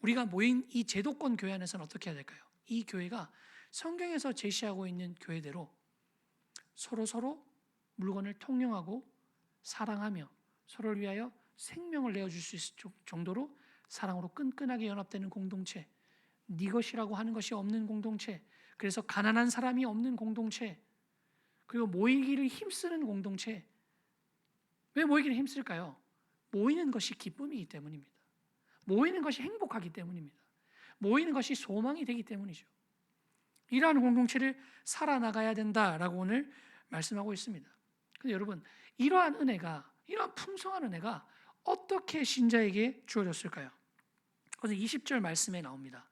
우리가 모인 이 제도권 교회 안에서는 어떻게 해야 될까요? 이 교회가 성경에서 제시하고 있는 교회대로 서로 물건을 통용하고 사랑하며 서로를 위하여 생명을 내어줄 수 있을 정도로 사랑으로 끈끈하게 연합되는 공동체, 네 것이라고 하는 것이 없는 공동체, 그래서 가난한 사람이 없는 공동체, 그리고 모이기를 힘쓰는 공동체. 왜 모이기를 힘쓸까요? 모이는 것이 기쁨이기 때문입니다. 모이는 것이 행복하기 때문입니다. 모이는 것이 소망이 되기 때문이죠. 이러한 공동체를 살아나가야 된다라고 오늘 말씀하고 있습니다. 근데 여러분, 이러한 은혜가, 이러한 풍성한 은혜가 어떻게 신자에게 주어졌을까요? 그래서 20절 말씀에 나옵니다.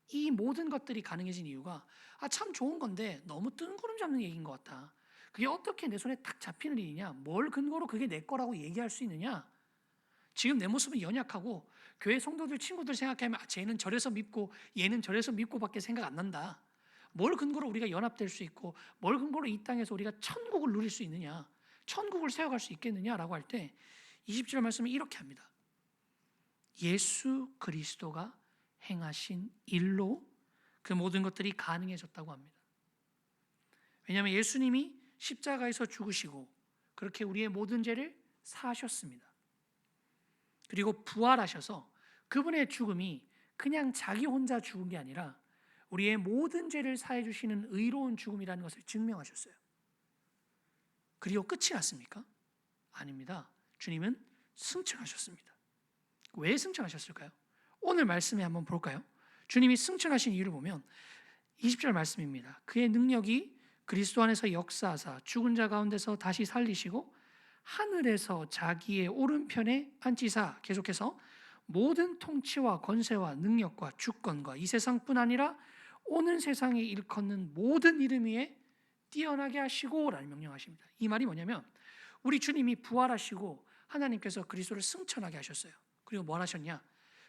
이 모든 것들이 가능해진 이유가 참 좋은 건데 너무 뜬구름 잡는 얘기인 것 같다. 그게 어떻게 내 손에 탁 잡히는 일이냐? 뭘 근거로 그게 내 거라고 얘기할 수 있느냐? 지금 내 모습은 연약하고 교회 성도들 친구들 생각하면 쟤는 저래서 믿고 얘는 저래서 믿고밖에 생각 안 난다. 뭘 근거로 우리가 연합될 수 있고 뭘 근거로 이 땅에서 우리가 천국을 누릴 수 있느냐? 천국을 세워갈 수 있겠느냐라고 할 때 20절 말씀은 이렇게 합니다. 예수 그리스도가 행하신 일로 그 모든 것들이 가능해졌다고 합니다. 왜냐하면 예수님이 십자가에서 죽으시고 그렇게 우리의 모든 죄를 사하셨습니다. 그리고 부활하셔서 그분의 죽음이 그냥 자기 혼자 죽은 게 아니라 우리의 모든 죄를 사해 주시는 의로운 죽음이라는 것을 증명하셨어요. 그리고 끝이 났습니까? 아닙니다. 주님은 승천하셨습니다. 왜 승천하셨을까요? 오늘 말씀에 한번 볼까요? 주님이 승천하신 이유를 보면 20절 말씀입니다. 그의 능력이 그리스도 안에서 역사하사 죽은 자 가운데서 다시 살리시고 하늘에서 자기의 오른편에 앉히사, 계속해서 모든 통치와 권세와 능력과 주권과 이 세상뿐 아니라 오는 세상에 일컫는 모든 이름 위에 뛰어나게 하시고 라는 명령하십니다. 이 말이 뭐냐면 우리 주님이 부활하시고 하나님께서 그리스도를 승천하게 하셨어요. 그리고 뭘 하셨냐?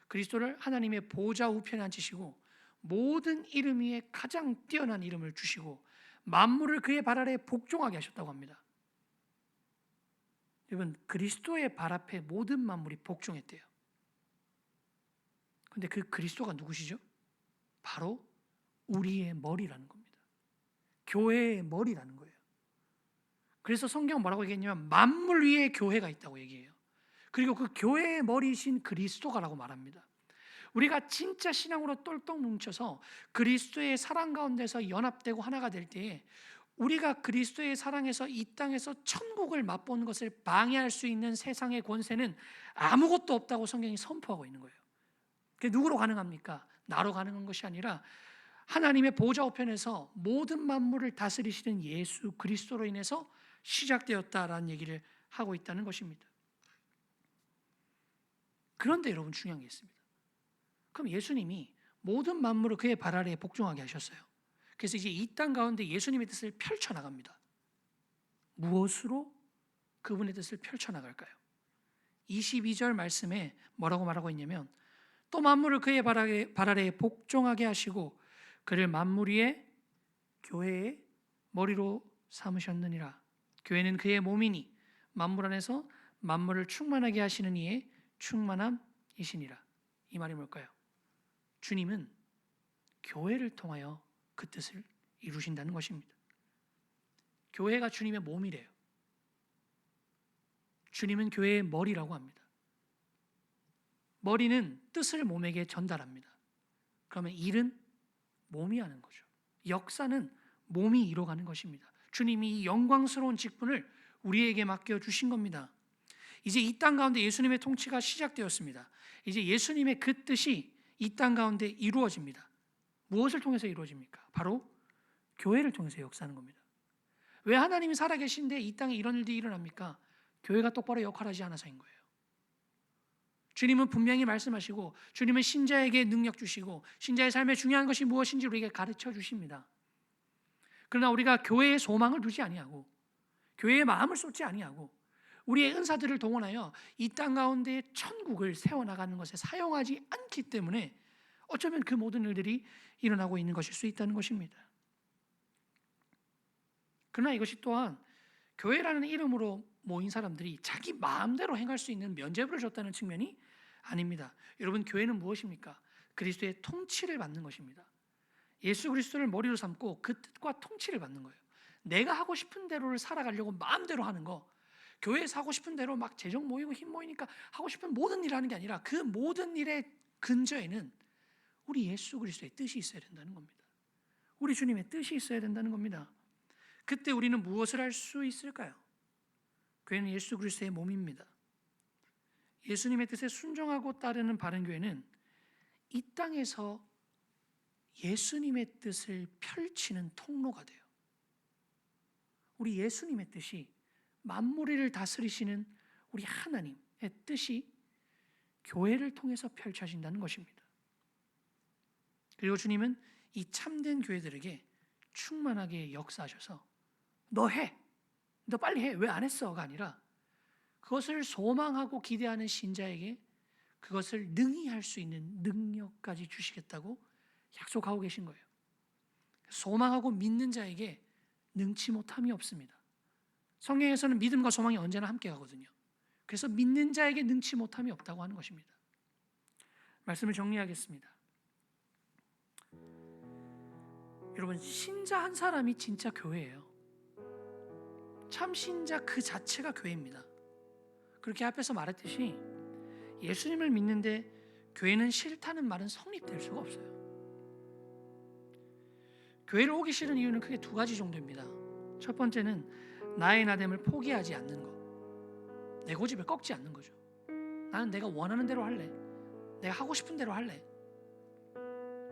그리스도를 하나님의 보좌 우편에 앉히시고 모든 이름 위에 가장 뛰어난 이름을 주시고 만물을 그의 발 아래에 복종하게 하셨다고 합니다. 여러분, 그리스도의 발 앞에 모든 만물이 복종했대요. 그런데 그 그리스도가 누구시죠? 바로 우리의 머리라는 겁니다. 교회의 머리라는 거예요. 그래서 성경은 뭐라고 얘기했냐면 만물 위에 교회가 있다고 얘기해요. 그리고 그 교회의 머리이신 그리스도가라고 말합니다. 우리가 진짜 신앙으로 똘똘 뭉쳐서 그리스도의 사랑 가운데서 연합되고 하나가 될 때에 우리가 그리스도의 사랑에서 이 땅에서 천국을 맛보는 것을 방해할 수 있는 세상의 권세는 아무것도 없다고 성경이 선포하고 있는 거예요. 그게 누구로 가능합니까? 나로 가능한 것이 아니라 하나님의 보좌 우편에서 모든 만물을 다스리시는 예수 그리스도로 인해서 시작되었다라는 얘기를 하고 있다는 것입니다. 그런데 여러분 중요한 게 있습니다. 그럼 예수님이 모든 만물을 그의 발 아래에 복종하게 하셨어요. 그래서 이제 이 땅 가운데 예수님의 뜻을 펼쳐나갑니다. 무엇으로 그분의 뜻을 펼쳐나갈까요? 22절 말씀에 뭐라고 말하고 있냐면 또 만물을 그의 발 아래에 복종하게 하시고 그를 만물 위에 교회의 머리로 삼으셨느니라. 교회는 그의 몸이니 만물 안에서 만물을 충만하게 하시는 이의 충만함이시니라. 이 말이 뭘까요? 주님은 교회를 통하여 그 뜻을 이루신다는 것입니다. 교회가 주님의 몸이래요. 주님은 교회의 머리라고 합니다. 머리는 뜻을 몸에게 전달합니다. 그러면 일은 몸이 하는 거죠. 역사는 몸이 이뤄가는 것입니다. 주님이 이 영광스러운 직분을 우리에게 맡겨주신 겁니다. 이제 이 땅 가운데 예수님의 통치가 시작되었습니다. 이제 예수님의 그 뜻이 이 땅 가운데 이루어집니다. 무엇을 통해서 이루어집니까? 바로 교회를 통해서 역사하는 겁니다. 왜 하나님이 살아계신데 이 땅에 이런 일들이 일어납니까? 교회가 똑바로 역할하지 않아서인 거예요. 주님은 분명히 말씀하시고 주님은 신자에게 능력 주시고 신자의 삶에 중요한 것이 무엇인지 우리에게 가르쳐 주십니다. 그러나 우리가 교회에 소망을 두지 아니하고 교회에 마음을 쏟지 아니하고 우리의 은사들을 동원하여 이 땅 가운데 천국을 세워나가는 것에 사용하지 않기 때문에 어쩌면 그 모든 일들이 일어나고 있는 것일 수 있다는 것입니다. 그러나 이것이 또한 교회라는 이름으로 모인 사람들이 자기 마음대로 행할 수 있는 면죄부를 줬다는 측면이 아닙니다. 여러분, 교회는 무엇입니까? 그리스도의 통치를 받는 것입니다. 예수 그리스도를 머리로 삼고 그 뜻과 통치를 받는 거예요. 내가 하고 싶은 대로를 살아가려고 마음대로 하는 거, 교회에서 하고 싶은 대로 막 재정 모이고 힘 모이니까 하고 싶은 모든 일을 하는 게 아니라 그 모든 일의 근저에는 우리 예수 그리스도의 뜻이 있어야 된다는 겁니다. 우리 주님의 뜻이 있어야 된다는 겁니다. 그때 우리는 무엇을 할 수 있을까요? 교회는 예수 그리스도의 몸입니다. 예수님의 뜻에 순종하고 따르는 바른 교회는 이 땅에서 예수님의 뜻을 펼치는 통로가 돼요. 우리 예수님의 뜻이 만물을 다스리시는 우리 하나님의 뜻이 교회를 통해서 펼쳐진다는 것입니다. 그리고 주님은 이 참된 교회들에게 충만하게 역사하셔서 너 해, 너 빨리 해, 왜 안 했어가 아니라 그것을 소망하고 기대하는 신자에게 그것을 능히 할 수 있는 능력까지 주시겠다고 약속하고 계신 거예요. 소망하고 믿는 자에게 능치 못함이 없습니다. 성경에서는 믿음과 소망이 언제나 함께 가거든요. 그래서 믿는 자에게 능치 못함이 없다고 하는 것입니다. 말씀을 정리하겠습니다. 여러분, 신자 한 사람이 진짜 교회예요. 참 신자 그 자체가 교회입니다. 그렇게 앞에서 말했듯이 예수님을 믿는데 교회는 싫다는 말은 성립될 수가 없어요. 교회를 오기 싫은 이유는 크게 두 가지 정도입니다. 첫 번째는 나의 나됨을 포기하지 않는 것, 내 고집을 꺾지 않는 거죠. 나는 내가 원하는 대로 할래, 내가 하고 싶은 대로 할래.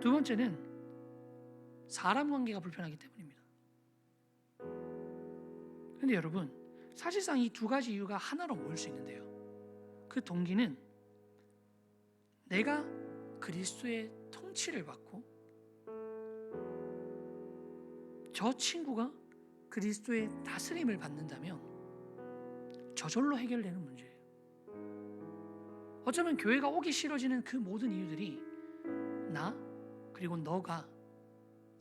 두 번째는 사람 관계가 불편하기 때문입니다. 그런데 여러분, 사실상 이 두 가지 이유가 하나로 모일 수 있는데요, 그 동기는 내가 그리스도의 통치를 받고 저 친구가 그리스도의 다스림을 받는다면 저절로 해결되는 문제예요. 어쩌면 교회가 오기 싫어지는 그 모든 이유들이 나 그리고 너가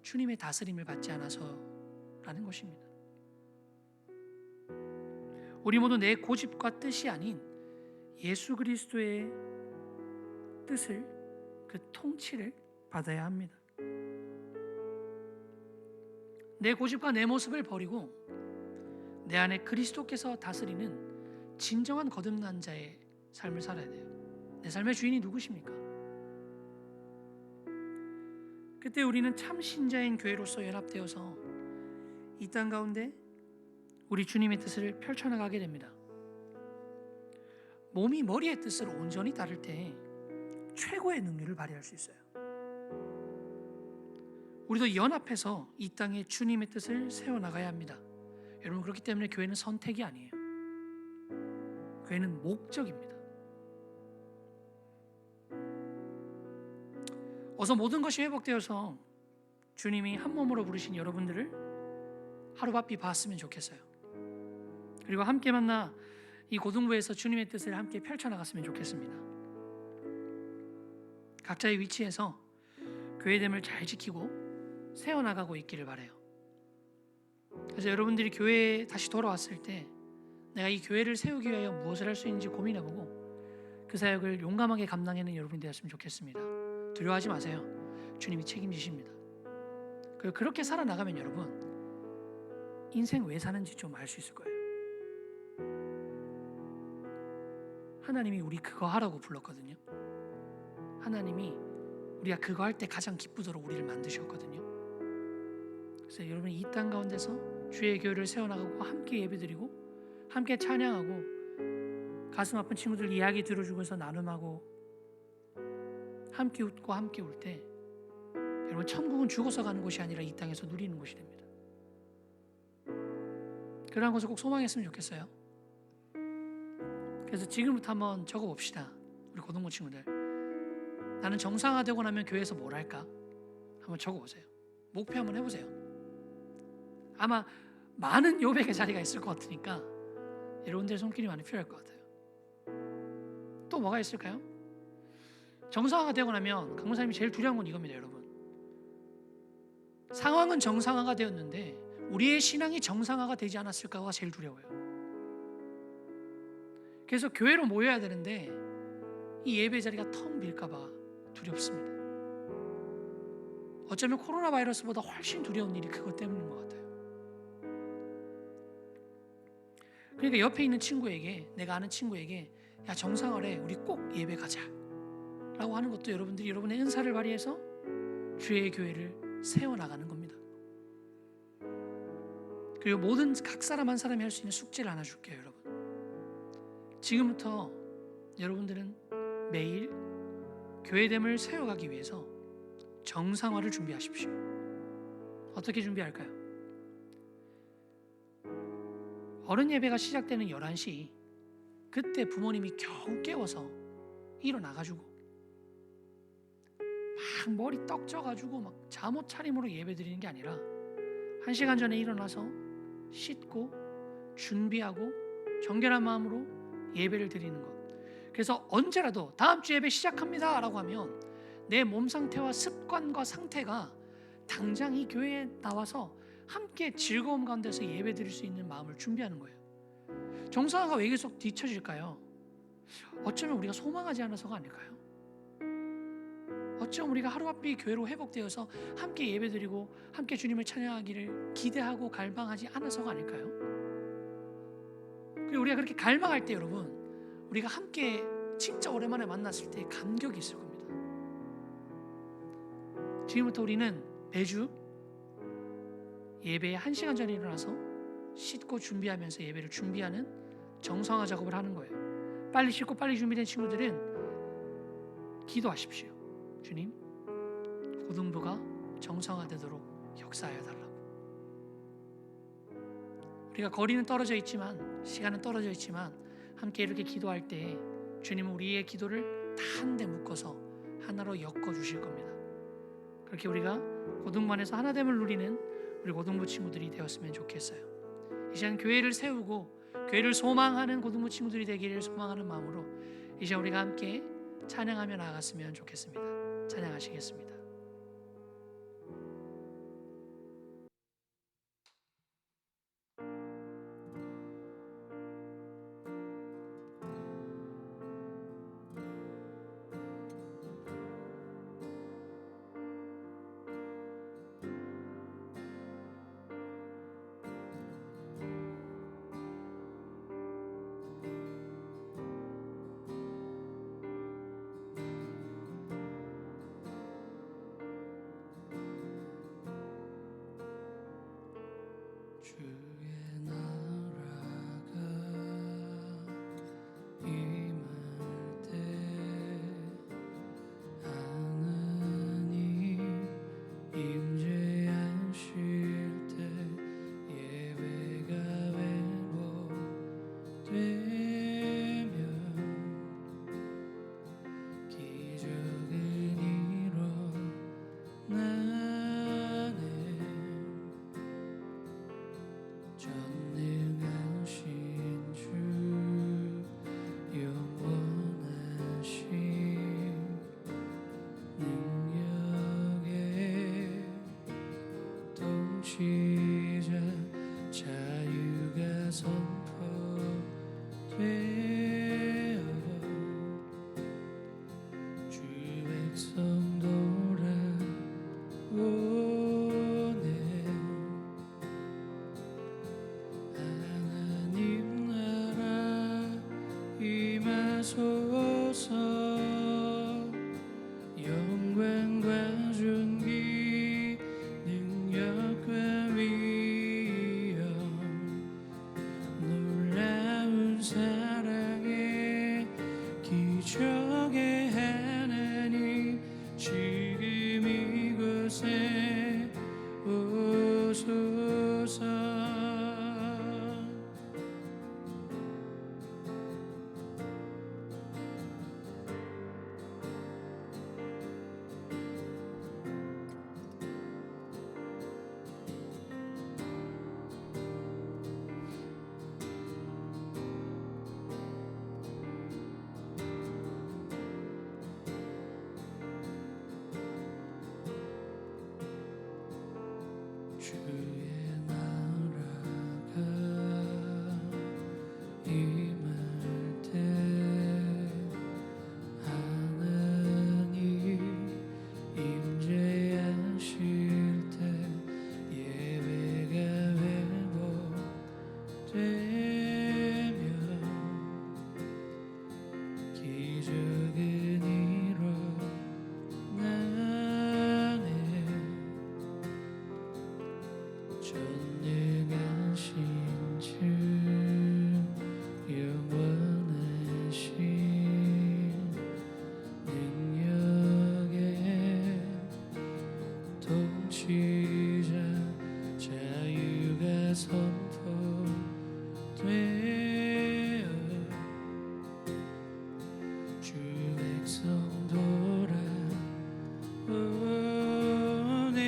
주님의 다스림을 받지 않아서라는 것입니다. 우리 모두 내 고집과 뜻이 아닌 예수 그리스도의 뜻을, 그 통치를 받아야 합니다. 내 고집과 내 모습을 버리고 내 안에 그리스도께서 다스리는 진정한 거듭난 자의 삶을 살아야 돼요. 내 삶의 주인이 누구십니까? 그때 우리는 참 신자인 교회로서 연합되어서 이 땅 가운데 우리 주님의 뜻을 펼쳐나가게 됩니다. 몸이 머리의 뜻을 온전히 따를 때 최고의 능률을 발휘할 수 있어요. 우리도 연합해서 이 땅에 주님의 뜻을 세워나가야 합니다. 여러분, 그렇기 때문에 교회는 선택이 아니에요. 교회는 목적입니다. 어서 모든 것이 회복되어서 주님이 한 몸으로 부르신 여러분들을 하루바삐 봤으면 좋겠어요. 그리고 함께 만나 이 고등부에서 주님의 뜻을 함께 펼쳐나갔으면 좋겠습니다. 각자의 위치에서 교회됨을 잘 지키고 세워나가고 있기를 바라요. 그래서 여러분들이 교회에 다시 돌아왔을 때 내가 이 교회를 세우기 위하여 무엇을 할 수 있는지 고민해보고 그 사역을 용감하게 감당하는 여러분이 되었으면 좋겠습니다. 두려워하지 마세요. 주님이 책임지십니다. 그리고 그렇게 살아나가면 여러분 인생 왜 사는지 좀 알 수 있을 거예요. 하나님이 우리 그거 하라고 불렀거든요. 하나님이 우리가 그거 할 때 가장 기쁘도록 우리를 만드셨거든요. 그래서 여러분이 이 땅 가운데서 주의 교회를 세워나가고 함께 예배드리고 함께 찬양하고 가슴 아픈 친구들 이야기 들어주고서 나눔하고 함께 웃고 함께 울 때 여러분 천국은 죽어서 가는 곳이 아니라 이 땅에서 누리는 곳이 됩니다. 그러한 것을 꼭 소망했으면 좋겠어요. 그래서 지금부터 한번 적어봅시다. 우리 고등부 친구들, 나는 정상화되고 나면 교회에서 뭘 할까? 한번 적어보세요. 목표 한번 해보세요. 아마 많은 요백의 자리가 있을 것 같으니까 여러분들의 손길이 많이 필요할 것 같아요. 또 뭐가 있을까요? 정상화가 되고 나면 강목사님이 제일 두려운 건 이겁니다. 여러분, 상황은 정상화가 되었는데 우리의 신앙이 정상화가 되지 않았을까가 제일 두려워요. 그래서 교회로 모여야 되는데 이 예배 자리가 텅 빌까봐 두렵습니다. 어쩌면 코로나 바이러스보다 훨씬 두려운 일이 그것 때문인 것 같아요. 그러니까 옆에 있는 친구에게, 내가 아는 친구에게, 야 정상화래, 우리 꼭 예배 가자 라고 하는 것도 여러분들이 여러분의 은사를 발휘해서 주의 교회를 세워나가는 겁니다. 그리고 모든 각 사람 한 사람이 할 수 있는 숙제를 하나 줄게요. 여러분, 지금부터 여러분들은 매일 교회됨을 세워가기 위해서 정상화를 준비하십시오. 어떻게 준비할까요? 어른 예배가 시작되는 11시, 그때 부모님이 겨우 깨워서 일어나가지고 막 머리 떡져가지고 막 잠옷 차림으로 예배 드리는 게 아니라 1시간 전에 일어나서 씻고 준비하고 정결한 마음으로 예배를 드리는 것. 그래서 언제라도 다음 주 예배 시작합니다 라고 하면 내 몸 상태와 습관과 상태가 당장 이 교회에 나와서 함께 즐거움 가운데서 예배 드릴 수 있는 마음을 준비하는 거예요. 정상화가 왜 계속 뒤처질까요? 어쩌면 우리가 소망하지 않아서가 아닐까요? 어쩌면 우리가 하루아침에 교회로 회복되어서 함께 예배드리고 함께 주님을 찬양하기를 기대하고 갈망하지 않아서가 아닐까요? 그리고 우리가 그렇게 갈망할 때 여러분, 우리가 함께 진짜 오랜만에 만났을 때 감격이 있을 겁니다. 지금부터 우리는 매주 예배에 1시간 전에 일어나서 씻고 준비하면서 예배를 준비하는 정상화 작업을 하는 거예요. 빨리 씻고 빨리 준비된 친구들은 기도하십시오. 주님, 고등부가 정상화되도록 역사하여 달라고. 우리가 거리는 떨어져 있지만, 시간은 떨어져 있지만 함께 이렇게 기도할 때 주님은 우리의 기도를 다 한데 묶어서 하나로 엮어 주실 겁니다. 그렇게 우리가 고등부 안에서 하나됨을 누리는 우리 고등부 친구들이 되었으면 좋겠어요. 이 시간 교회를 세우고 교회를 소망하는 고등부 친구들이 되기를 소망하는 마음으로 이제 우리가 함께 찬양하며 나아갔으면 좋겠습니다. 찬양하시겠습니다. 주의 나라가 임할 때 하나님 임재하실 때 예배가 회복되면 기적은 일어나네. 주소서. 주의 나라가 임할 때 하나님 임재하실 때 예배가 회복되며 기적은 일어나네. 전능하신 주 영원하신 능력의 통치자 자유가 선포되어 주 백성 돌아오네.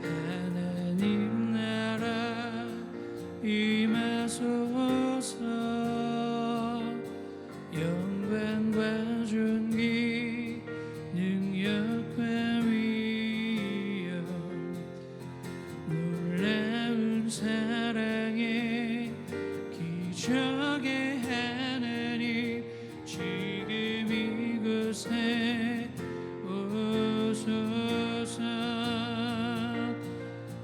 하나님 나라 임하소서. 영광과 존귀 능력과 위엄 놀라운 사랑의 기적의 하나님 지금 이곳에 오소서.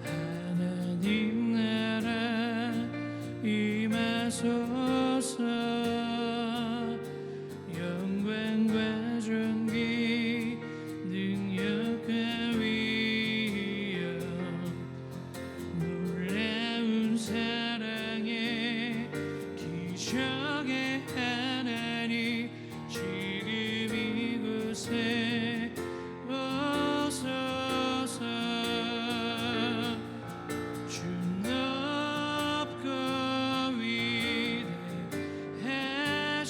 하나님 나라 임하소서. 영광과 존귀 능력과 위엄 놀라운 사랑의 기적의 하나님 지금 이곳에 오소서. 주 높고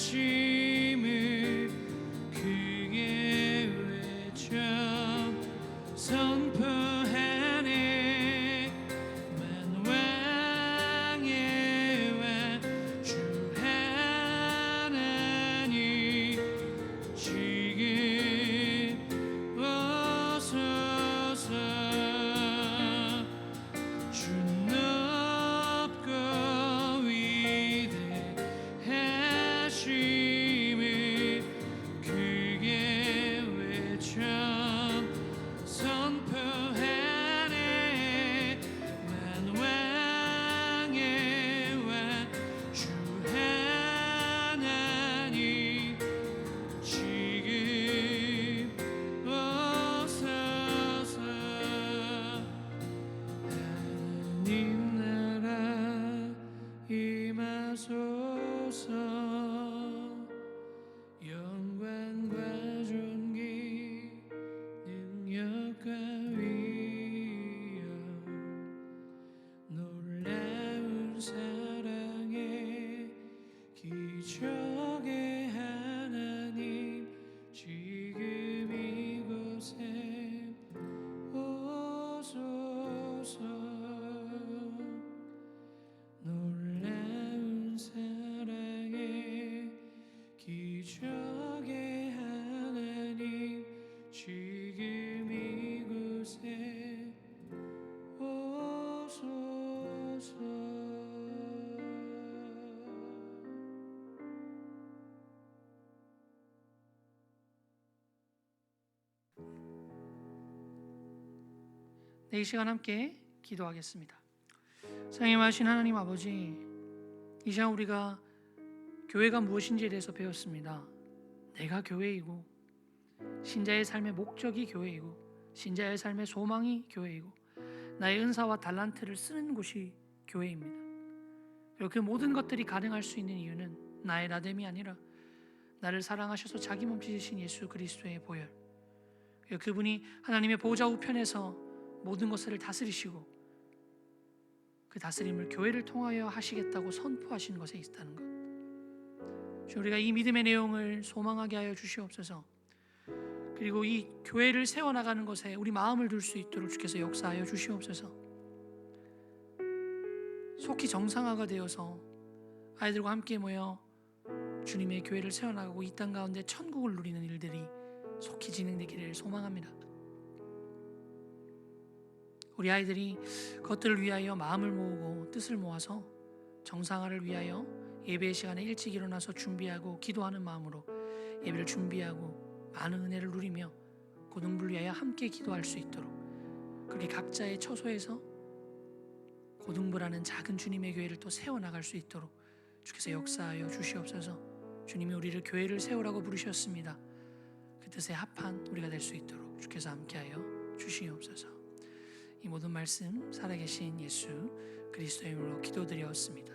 위대하심을 크게 외쳐 선포하네. 만왕의 왕 주 하나님 지금 오소서. 주 높고 위대하심을 크게 외쳐 선포하네. 만왕의 왕 주 하나님 지금 오소서. 하나님 나라 임하소서. 영광과 존귀 능력과 위엄 놀라운 사랑의 기적의 하나님 지금 이곳에 오소서. 놀라운 사랑의 기적의 하나님 지금 이곳에 오소서. 네, 이 시간 함께 기도하겠습니다. 사랑하신 하나님 아버지, 이 시간 우리가 교회가 무엇인지에 대해서 배웠습니다. 내가 교회이고 신자의 삶의 목적이 교회이고 신자의 삶의 소망이 교회이고 나의 은사와 달란트를 쓰는 곳이 교회입니다. 그리고 그 모든 것들이 가능할 수 있는 이유는 나의 나됨이 아니라 나를 사랑하셔서 자기 몸 찢으신 예수 그리스도의 보혈, 그분이 하나님의 보좌 우편에서 모든 것을 다스리시고 그 다스림을 교회를 통하여 하시겠다고 선포하신 것에 있다는 것. 주, 우리가 이 믿음의 내용을 소망하게 하여 주시옵소서. 그리고 이 교회를 세워나가는 것에 우리 마음을 둘 수 있도록 주께서 역사하여 주시옵소서. 속히 정상화가 되어서 아이들과 함께 모여 주님의 교회를 세워나가고 이 땅 가운데 천국을 누리는 일들이 속히 진행되기를 소망합니다. 우리 아이들이 그것들을 위하여 마음을 모으고 뜻을 모아서 정상화를 위하여 예배 시간에 일찍 일어나서 준비하고 기도하는 마음으로 예배를 준비하고 많은 은혜를 누리며 고등부를 위하여 함께 기도할 수 있도록, 그렇게 각자의 처소에서 고등부라는 작은 주님의 교회를 또 세워나갈 수 있도록 주께서 역사하여 주시옵소서. 주님이 우리를 교회를 세우라고 부르셨습니다. 그 뜻에 합한 우리가 될 수 있도록 주께서 함께하여 주시옵소서. 이 모든 말씀 살아계신 예수 그리스도의 이름으로 기도드렸습니다.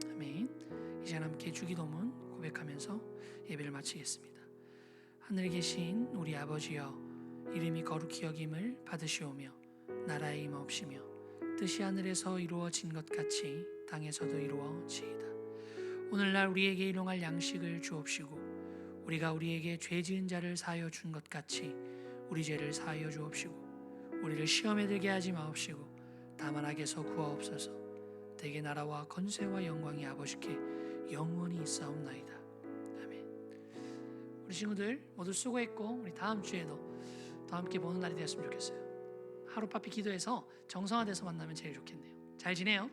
아멘. 이 시간 함께 주기도문 고백하면서 예배를 마치겠습니다. 하늘에 계신 우리 아버지여, 이름이 거룩히 여김을 받으시오며 나라의 임하옵시며 뜻이 하늘에서 이루어진 것 같이 땅에서도 이루어지이다. 오늘날 우리에게 일용할 양식을 주옵시고 우리가 우리에게 죄 지은 자를 사하여 준 것 같이 우리 죄를 사하여 주옵시고 우리를 시험에 들게 하지 마옵시고 다만 악에서 구하옵소서. 대개 나라와 권세와 영광이 아버지께 영원히 있사옵나이다. 아멘. 우리 친구들 모두 수고했고 우리 다음 주에도 더 함께 보는 날이 되었으면 좋겠어요. 하루바삐 기도해서 정상화돼서 만나면 제일 좋겠네요. 잘 지내요.